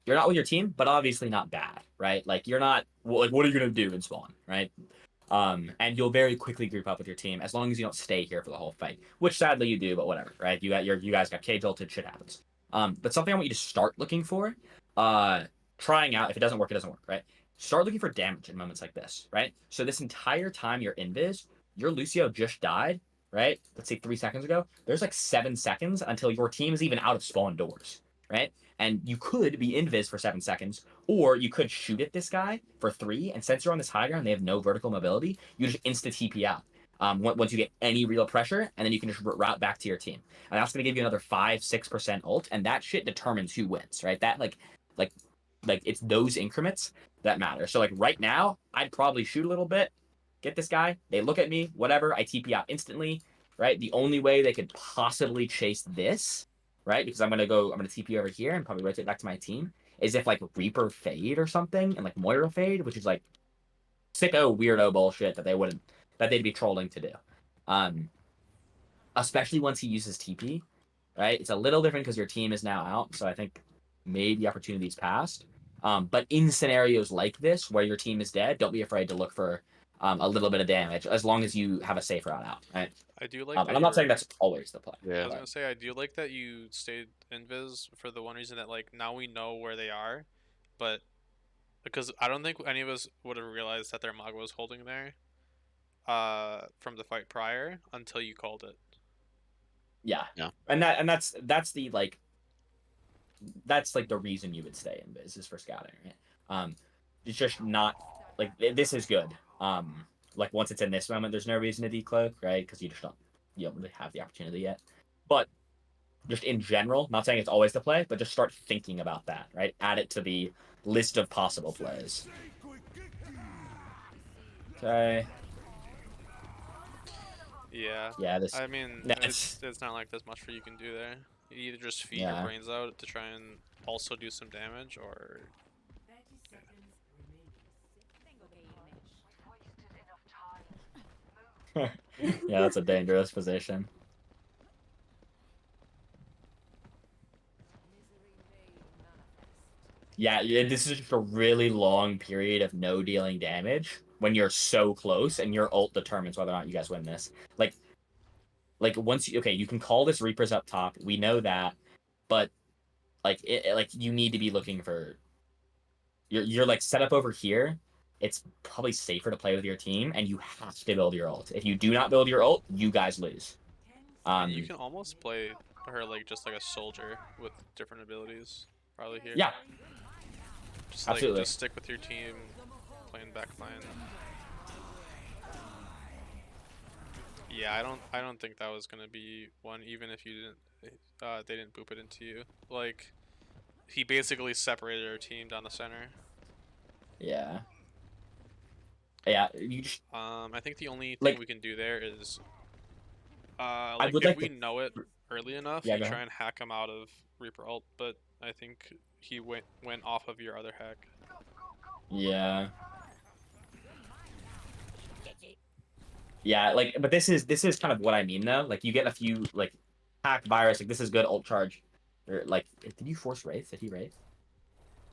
A: you're not with your team, but obviously not bad, right? Like you're not like what are you gonna do in spawn, right? And you'll very quickly group up with your team as long as you don't stay here for the whole fight, which sadly you do, but whatever, right? You guys got cage ulted, shit happens. But something I want you to start looking for, trying out. If it doesn't work, right? Start looking for damage in moments like this, right? So this entire time you're invis, your Lucio just died, right? Let's say 3 seconds ago. There's like 7 seconds until your team is even out of spawn doors, right? And you could be invis for 7 seconds, or you could shoot at this guy for 3, and since you're on this high ground, they have no vertical mobility, you just insta TP out. Once you get any real pressure, and then you can just route back to your team. And that's going to give you another 5-6% ult, and that shit determines who wins, right? That like it's those increments that matter. So like right now, I'd probably shoot a little bit, get this guy, they look at me, whatever, I TP out instantly, right? The only way they could possibly chase this, right? Because I'm gonna TP over here and probably rotate back to my team, is if like Reaper fade or something and like Moira fade, which is like sicko weirdo bullshit that they'd be trolling to do. Especially once he uses TP, right? It's a little different because your team is now out, so I think maybe opportunities passed. But in scenarios like this where your team is dead, don't be afraid to look for a little bit of damage as long as you have a safe route out, right?
B: I do like.
A: And I'm not saying that's always the play.
D: Yeah.
B: I was gonna say I do like that you stayed invis for the one reason that like now we know where they are, but because I don't think any of us would have realized that their Maga was holding there. from the fight prior until you called it.
A: Yeah.
D: Yeah.
A: And that's the like that's like the reason you would stay in Biz is for scouting, right? It's just not like this is good. Like once it's in this moment, there's no reason to decloak, right? Because you don't really have the opportunity yet. But just in general, not saying it's always the play, but just start thinking about that, right? Add it to the list of possible plays. Okay.
B: Yeah.
A: Yeah, this.
B: I mean,
A: That's
B: it's not like there's much for you can do there. You either just feed your
A: yeah.
B: brains out to try and also do some damage, or
A: Yeah, that's a dangerous position. Yeah, this is just a really long period of no dealing damage when you're so close, and your ult determines whether or not you guys win this. Like once you okay, you can call this Reapers up top. We know that, but like you need to be looking for. You're like set up over here. It's probably safer to play with your team, and you have to build your ult. If you do not build your ult, you guys lose.
B: you can almost play her like just like a soldier with different abilities. Probably here.
A: Yeah,
B: Just
A: absolutely.
B: just stick with your team, playing backline. Yeah, I don't think that was gonna be one, even if you didn't, they didn't boop it into you. Like, he basically separated our team down the center.
A: Yeah. Yeah, you just
B: I think the only thing
A: like
B: we can do there is,
A: I
B: like
A: would
B: if
A: like
B: we
A: to.
B: know it early enough,
A: Yeah,
B: you
A: go
B: try
A: ahead.
B: and hack him out of Reaper ult. But I think he went off of your other hack.
A: Yeah. Yeah, like, but this is kind of what I mean though. Like, you get a few like hack virus. Like, this is good ult charge. Or like, did you force Wraith? Did he Wraith?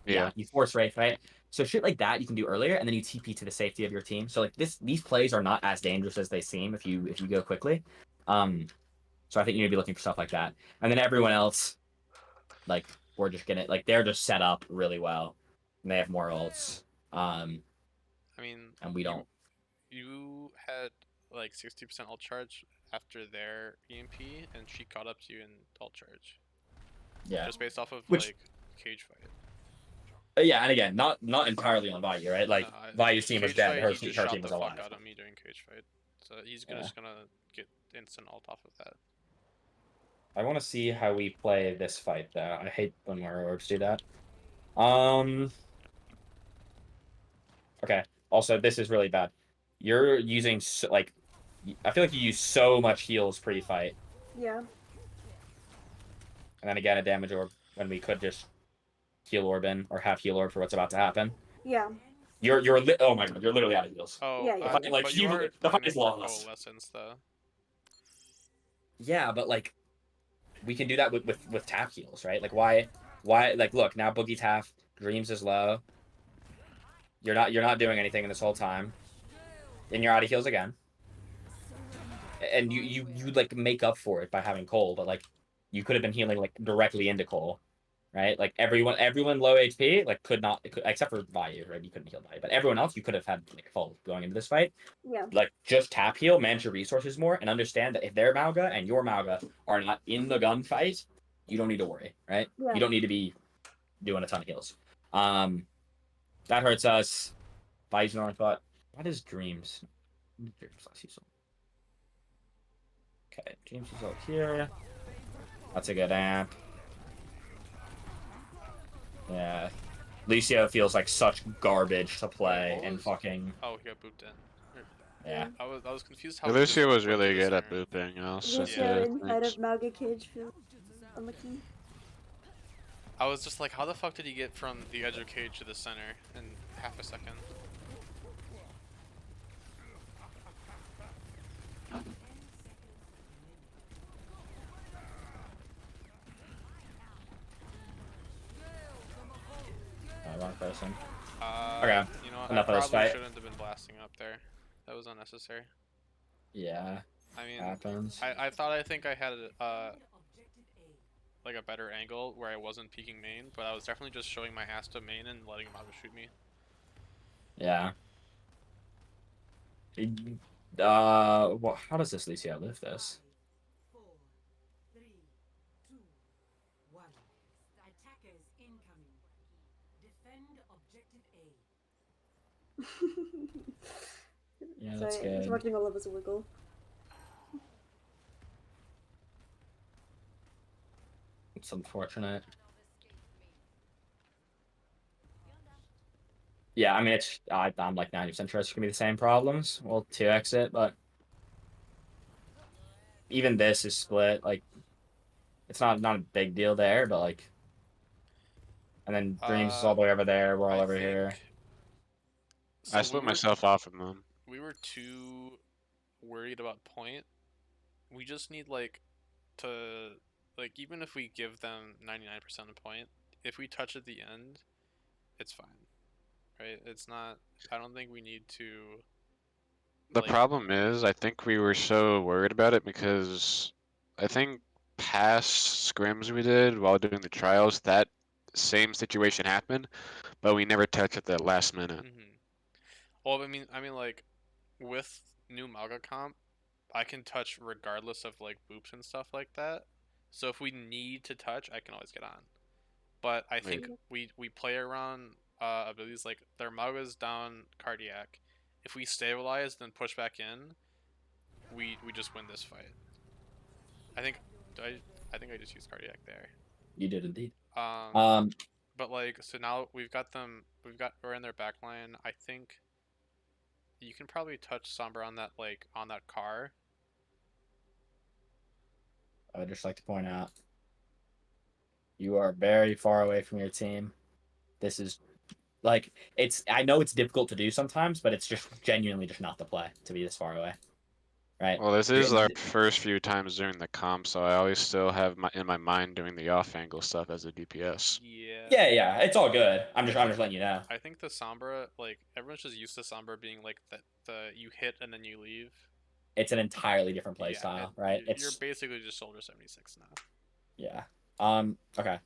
D: Yeah.
A: You force Wraith, right? So shit like that you can do earlier, and then you TP to the safety of your team. So like these plays are not as dangerous as they seem if you go quickly. So I think you need to be looking for stuff like that. And then everyone else, like, we're just gonna like they're just set up really well, and they have more ults.
B: I mean,
A: And we don't.
B: you had like 60% ult charge after their EMP, and she caught up to you in ult charge.
A: Yeah.
B: Just based off of
A: Which
B: like cage fight.
A: yeah, and again, not entirely on Vayu, right? Like Vayu's team was
B: Cage
A: dead,
B: fight,
A: her
B: he just
A: her
B: shot
A: team
B: the
A: was
B: fuck
A: alive.
B: out of me during cage fight. So he's
A: Yeah.
B: just gonna get instant ult off of that.
A: I want to see how we play this fight though. I hate when our orbs do that. Okay. Also, this is really bad. You're using like, I feel like you use so much heals pre-fight,
C: Yeah.
A: and then again a damage orb when we could just heal orb in or have heal orb for what's about to happen.
C: Yeah.
A: Oh my god, you're literally out of heals.
B: Oh,
C: Yeah, yeah.
A: Like,
B: but you are
A: the fight
B: planning
A: is
B: for
A: lost.
B: coalescence though.
A: Yeah, but like, we can do that with tap heals, right? Like, why like, look, now Boogie Taff, Dreams is low. You're not doing anything in this whole time. And you're out of heals again. And you like make up for it by having Cole, but like you could have been healing like directly into Cole, right? Like everyone low HP like could not except for Vayu, right? You couldn't heal Vayu, but everyone else you could have had like full going into this fight.
C: Yeah.
A: Like, just tap heal, manage your resources more, and understand that if their Mauga and your Mauga are not in the gunfight, you don't need to worry, right?
C: Yeah.
A: You don't need to be doing a ton of heals. That hurts us. Vayu's North thought. What is Dreams? Dreams less useful. Okay, Dreams is out here. That's a good amp. Yeah. Lucio feels like such garbage to play
B: What
A: and
B: was-
A: fucking
B: Oh, he got booped in.
A: yeah.
B: I was confused how he
D: Lucio
B: just
D: was
B: went
D: really
B: to the
D: good at
B: center.
D: booping. I'll
B: Yeah.
C: Lucio
D: say
C: inside of Mauga Cage feels unlucky.
B: I was just like, how the fuck did he get from the edge of cage to the center in half a second?
A: Wrong person.
B: Okay. You know what?
A: Enough
B: I
A: of this
B: probably
A: fight.
B: shouldn't have been blasting up there. That was unnecessary.
A: Yeah,
B: I mean,
A: happens.
B: I think I had like a better angle where I wasn't peeking main, but I was definitely just showing my ass to main and letting him auto shoot me.
A: Yeah. Well, how does this Lucio live this?
F: 4, 3, 2, 1. Attackers incoming. Defend objective A.
A: Yeah, that's
C: Sorry, I'm just
A: good.
C: watching all of us wiggle.
A: It's unfortunate. Yeah, I mean, I'm like 90% sure it's gonna be the same problems. We'll 2x it, but even this is split. Like, it's not a big deal there, but like, and then Dreams is all the way over there. We're all over here.
B: So
D: I split myself off from them.
B: We were too worried about point. We just need like to like even if we give them 99% of point, if we touch at the end, it's fine. Right? It's not I don't think we need to
D: The
B: like,
D: problem is, I think we were so worried about it because I think past scrims we did while doing the trials, that same situation happened, but we never touched at the last minute.
B: Well, I mean like with new Malga comp, I can touch regardless of like boops and stuff like that. So if we need to touch, I can always get on. But I think we play around abilities like their Malga's down cardiac. If we stabilize then push back in, we just win this fight. I think I think I just used cardiac there.
A: You did indeed.
B: But like so now we're in their back line. I think you can probably touch Sombra on that on that car.
A: I would just like to point out you are very far away from your team. This is like I know it's difficult to do sometimes, but it's just genuinely just not the play to be this far away. Right.
D: Well, this is our first few times doing the comp, so I always still have in my mind doing the off angle stuff as a DPS.
B: Yeah,
A: it's all good. I'm just letting you know.
B: I think the Sombra, like everyone's just used to Sombra being like the you hit and then you leave.
A: It's an entirely different play style, right?
B: You're basically just Soldier 76 now.
A: Yeah. Okay.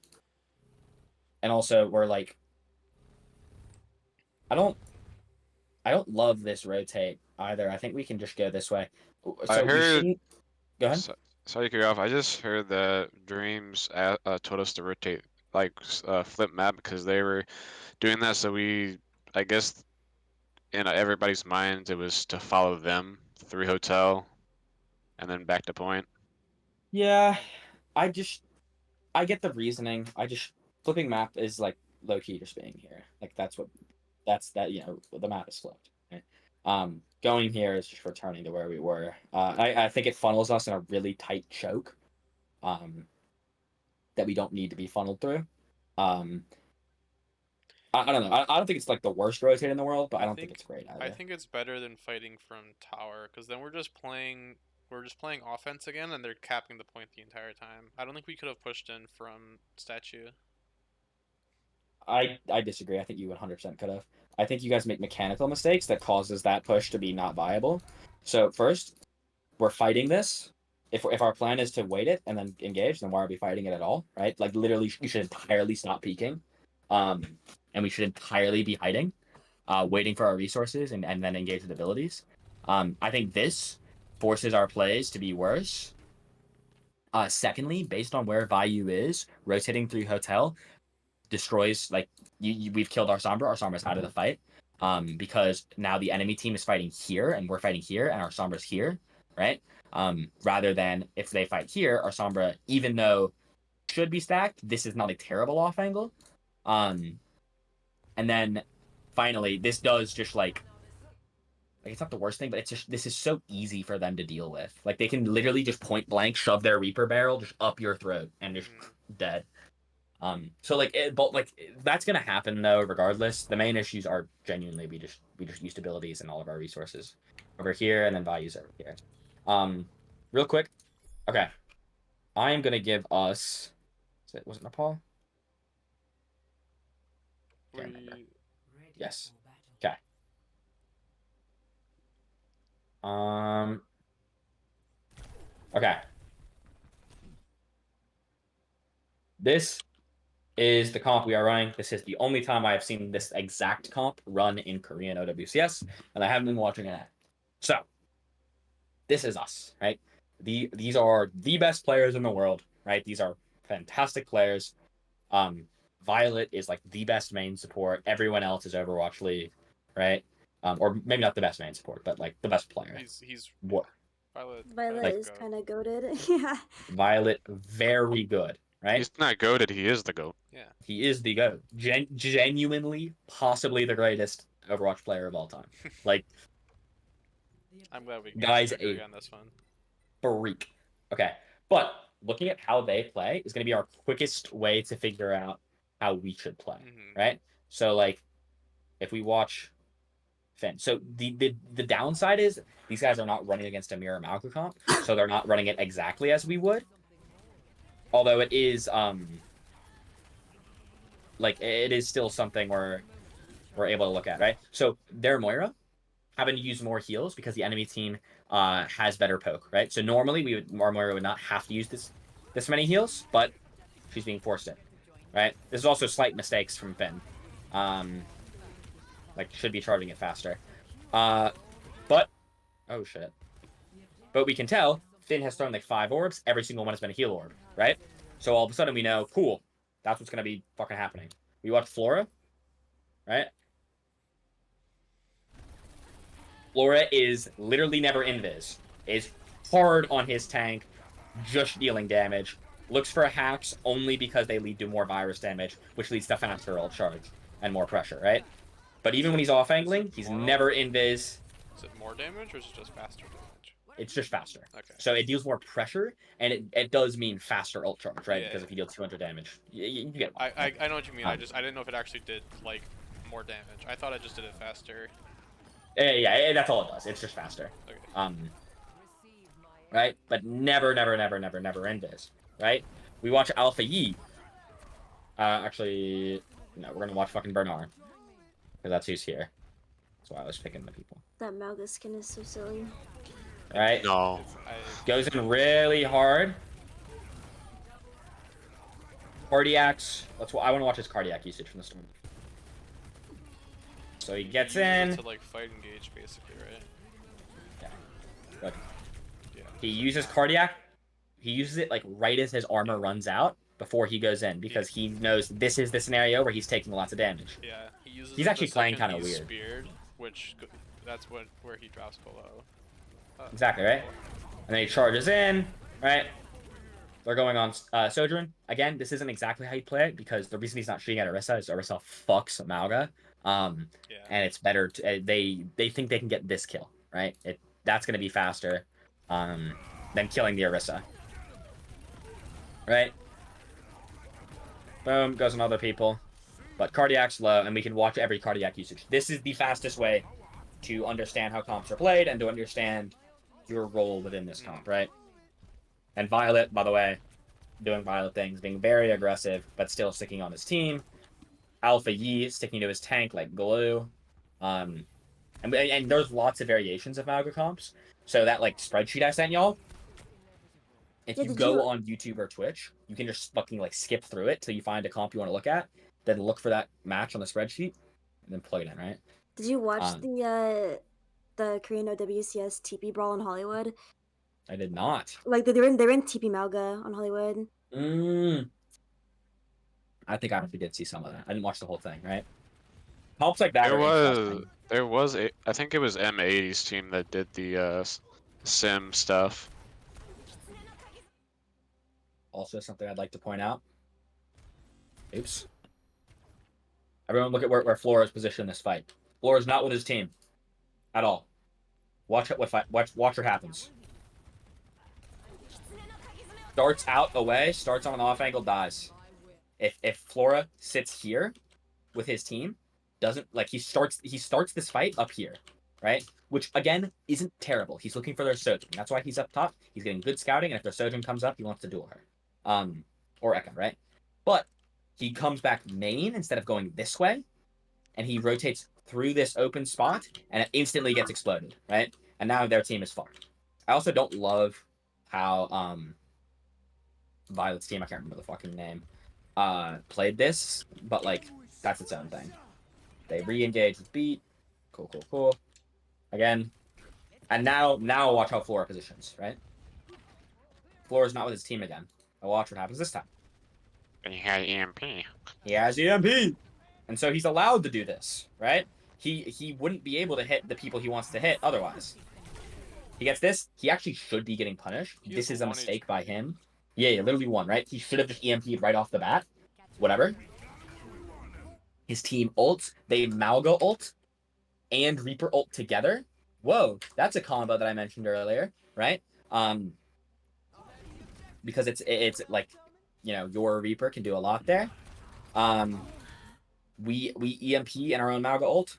A: And also we're like I don't love this rotate either. I think we can just go this way. So
D: I heard.
A: Go ahead.
D: Sorry to cut you off. I just heard that Dreams told us to rotate, like flip map, because they were doing that. So I guess, in everybody's minds, it was to follow them through hotel, and then back to point.
A: Yeah, I get the reasoning. Flipping map is like low key just being here. Like the map is flipped. Right? Going here is just returning to where we were. I think it funnels us in a really tight choke. That we don't need to be funneled through. I don't know. I don't think it's like the worst rotate in the world, but I don't think it's great either.
B: I think it's better than fighting from tower, because then we're just playing offense again, and they're capping the point the entire time. I don't think we could have pushed in from statue.
A: I disagree. I think you 100% could have. I think you guys make mechanical mistakes that causes that push to be not viable. So first, we're fighting this. If our plan is to wait it and then engage, then why are we fighting it at all, right? Like literally, you should entirely stop peeking, and we should entirely be hiding, waiting for our resources and then engage with abilities. I think this forces our plays to be worse. Secondly, based on where Vayu is, rotating through hotel destroys we've killed our Sombra. Our Sombra's out of the fight. Because now the enemy team is fighting here and we're fighting here and our Sombra's here, right? Rather than if they fight here, our Sombra, even though should be stacked, this is not a terrible off angle. And then finally, this does just like it's not the worst thing, but it's just this is so easy for them to deal with. Like they can literally just point blank shove their Reaper barrel just up your throat and just dead. So that's gonna happen though, regardless. The main issues are genuinely we just used abilities and all of our resources over here, and then values over here. Real quick, okay. I am gonna give us. Was it Nepal? Yes. Okay. Okay. This is the comp we are running. This is the only time I have seen this exact comp run in Korean OWCS, and I haven't been watching it. So, this is us, right? These are the best players in the world, right? These are fantastic players. Violet is like the best main support. Everyone else is Overwatch League, right? Or maybe not the best main support, but like the best player.
B: He's
A: What?
C: Violet
A: Like-
C: is kind of goaded. Yeah.
A: Violet, very good, right?
D: He's not goated. He is the goat.
B: Yeah.
A: He is the GOAT. Genuinely, possibly the greatest Overwatch player of all time. Like,
B: I'm glad we
A: Guys,
B: agree on this one.
A: freak. Okay, but looking at how they play is going to be our quickest way to figure out how we should play, right? So, like, if we watch Finn, so the downside is these guys are not running against a mirror Malca comp, so they're not running it exactly as we would. Although it is like it is still something we're able to look at, right? So their Moira having to use more heals because the enemy team has better poke, right? So normally our Moira would not have to use this many heals, but she's being forced it, right? This is also slight mistakes from Finn. Like should be charging it faster. But oh shit. But we can tell Finn has thrown like 5 orbs. Every single one has been a heal orb, right? So all of a sudden we know, cool, that's what's gonna be fucking happening. We watch Flora, right? Flora is literally never invis. Is hard on his tank, just dealing damage. Looks for hacks only because they lead to more virus damage, which leads to faster ult charge and more pressure, right? But even when he's off angling, he's never invis.
B: Is it more damage or is it just faster damage?
A: It's just faster.
B: Okay.
A: So it deals more pressure, and it does mean faster ult charge, right?
B: Yeah,
A: Because
B: yeah.
A: if you deal 200 damage, you get.
B: I know what you mean. I didn't know if it actually did like more damage. I thought I just did it faster.
A: Yeah, that's all it does. It's just faster.
B: Okay.
A: Right? But never invis, right? We watch Alpha Yi. Actually, no, we're gonna watch fucking Bernard. Because that's who's here. That's why I was picking the people.
C: That Malga skin is so silly.
A: Right?
D: No.
A: Goes in really hard. Cardiacs. I want to watch his cardiac usage from the storm. So he gets
B: You use it
A: in.
B: to like fight engage basically, right?
A: Yeah. Good.
B: Yeah.
A: He uses cardiac. He uses it like right as his armor runs out before he goes in because he knows this is the scenario where he's taking lots of damage.
B: Yeah. He uses.
A: He's
B: it
A: actually
B: the
A: playing
B: second
A: kinda
B: he's
A: weird.
B: Speared, that's where he drops below.
A: Exactly, right? And then he charges in, right? They're going on Sojourn. Again, this isn't exactly how you play it because the reason he's not shooting at Orisa is Orisa fucks Malga.
B: Yeah.
A: And it's better to, they think they can get this kill, right? That's going to be faster than killing the Orisa. Right? Boom, goes on other people. But cardiac's low, and we can watch every cardiac usage. This is the fastest way to understand how comps are played and to understand your role within this comp, right? And Violet, by the way, doing Violet things, being very aggressive, but still sticking on his team. Alpha Yi sticking to his tank like glue. And there's lots of variations of Malga comps. So that like spreadsheet I sent y'all, if you go on YouTube or Twitch, you can just fucking like skip through it till you find a comp you want to look at, then look for that match on the spreadsheet, and then plug it in, right?
C: Did you watch the Korean OWCS TP Brawl in Hollywood?
A: I did not.
C: Like they're in TP Malga on Hollywood.
A: I think I actually did see some of that. I didn't watch the whole thing, right? Helps like that.
D: There was I think it was M80's team that did the sim stuff.
A: Also something I'd like to point out. Oops. Everyone look at where Flora is positioned in this fight. Flora's not with his team. At all. Watch what happens. Starts out away, starts on an off angle, dies. If Flora sits here with his team, doesn't like he starts this fight up here, right? Which again isn't terrible. He's looking for their Sojourn. That's why he's up top. He's getting good scouting, and if their Sojourn comes up, he wants to duel her. Or Ekka, right? But he comes back main instead of going this way, and he rotates through this open spot, and it instantly gets exploded, right? And now their team is fucked. I also don't love how Violet's team, I can't remember the fucking name, played this, but like that's its own thing. They re-engage with beat. Cool. Again, And now watch how Flora positions, right? Flora's not with his team again. Now watch what happens this time.
D: And he had EMP.
A: He has EMP. And so he's allowed to do this, right? He wouldn't be able to hit the people he wants to hit otherwise. He gets this. He actually should be getting punished.
B: He
A: This
B: has
A: is a
B: one
A: mistake
B: HP.
A: by him. Yeah, literally one, right? He should have just EMP'd right off the bat. Whatever. His team ults. They Malga ult and Reaper ult together. Whoa, that's a combo that I mentioned earlier, right? Because it's like, you know, your Reaper can do a lot there. We EMP in our own Malga ult,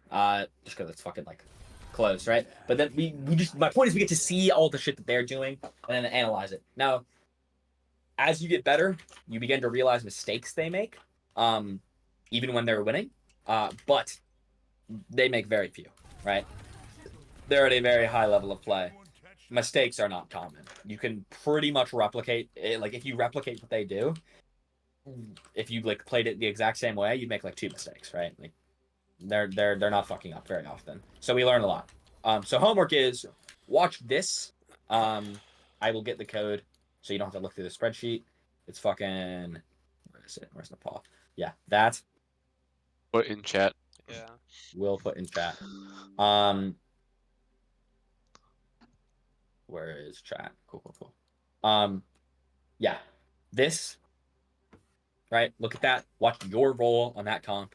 A: just because it's fucking like close, right? But then we just, my point is we get to see all the shit that they're doing and then analyze it. Now, as you get better, you begin to realize mistakes they make, even when they're winning. But they make very few, right? They're at a very high level of play. Mistakes are not common. You can pretty much replicate it. Like if you replicate what they do, if you like played it the exact same way, you'd make like 2 mistakes, right? Like they're not fucking up very often. So we learn a lot. So homework is watch this. I will get the code so you don't have to look through the spreadsheet. It's fucking, where is it? Where's Nepal? Yeah, that
D: Put in chat.
B: Yeah.
A: we'll put in chat. Where is chat? Cool. Yeah, this, right? Look at that. Watch your role on that comp.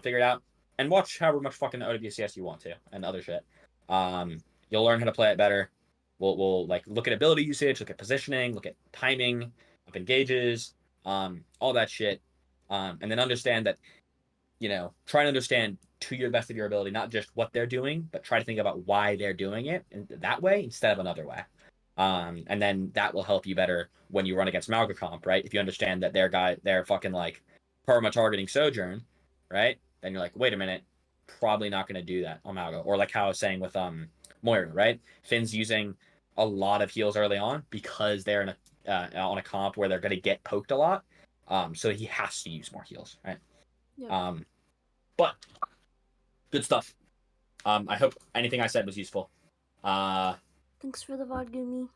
A: Figure it out, and watch however much fucking OWCS you want to, and other shit. You'll learn how to play it better. We'll like look at ability usage, look at positioning, look at timing of engages, all that shit, and then understand that, you know, try to understand to your best of your ability, not just what they're doing, but try to think about why they're doing it in that way instead of another way. And then that will help you better when you run against Malga comp, right? If you understand that they're fucking like perma targeting Sojourn, right? Then you're like, wait a minute, probably not going to do that on Malga. Or like how I was saying with Moira, right? Finn's using a lot of heals early on because they're in on a comp where they're going to get poked a lot. So he has to use more heals, right?
C: Yep.
A: But good stuff. I hope anything I said was useful.
C: Thanks for the VOD, Gumi.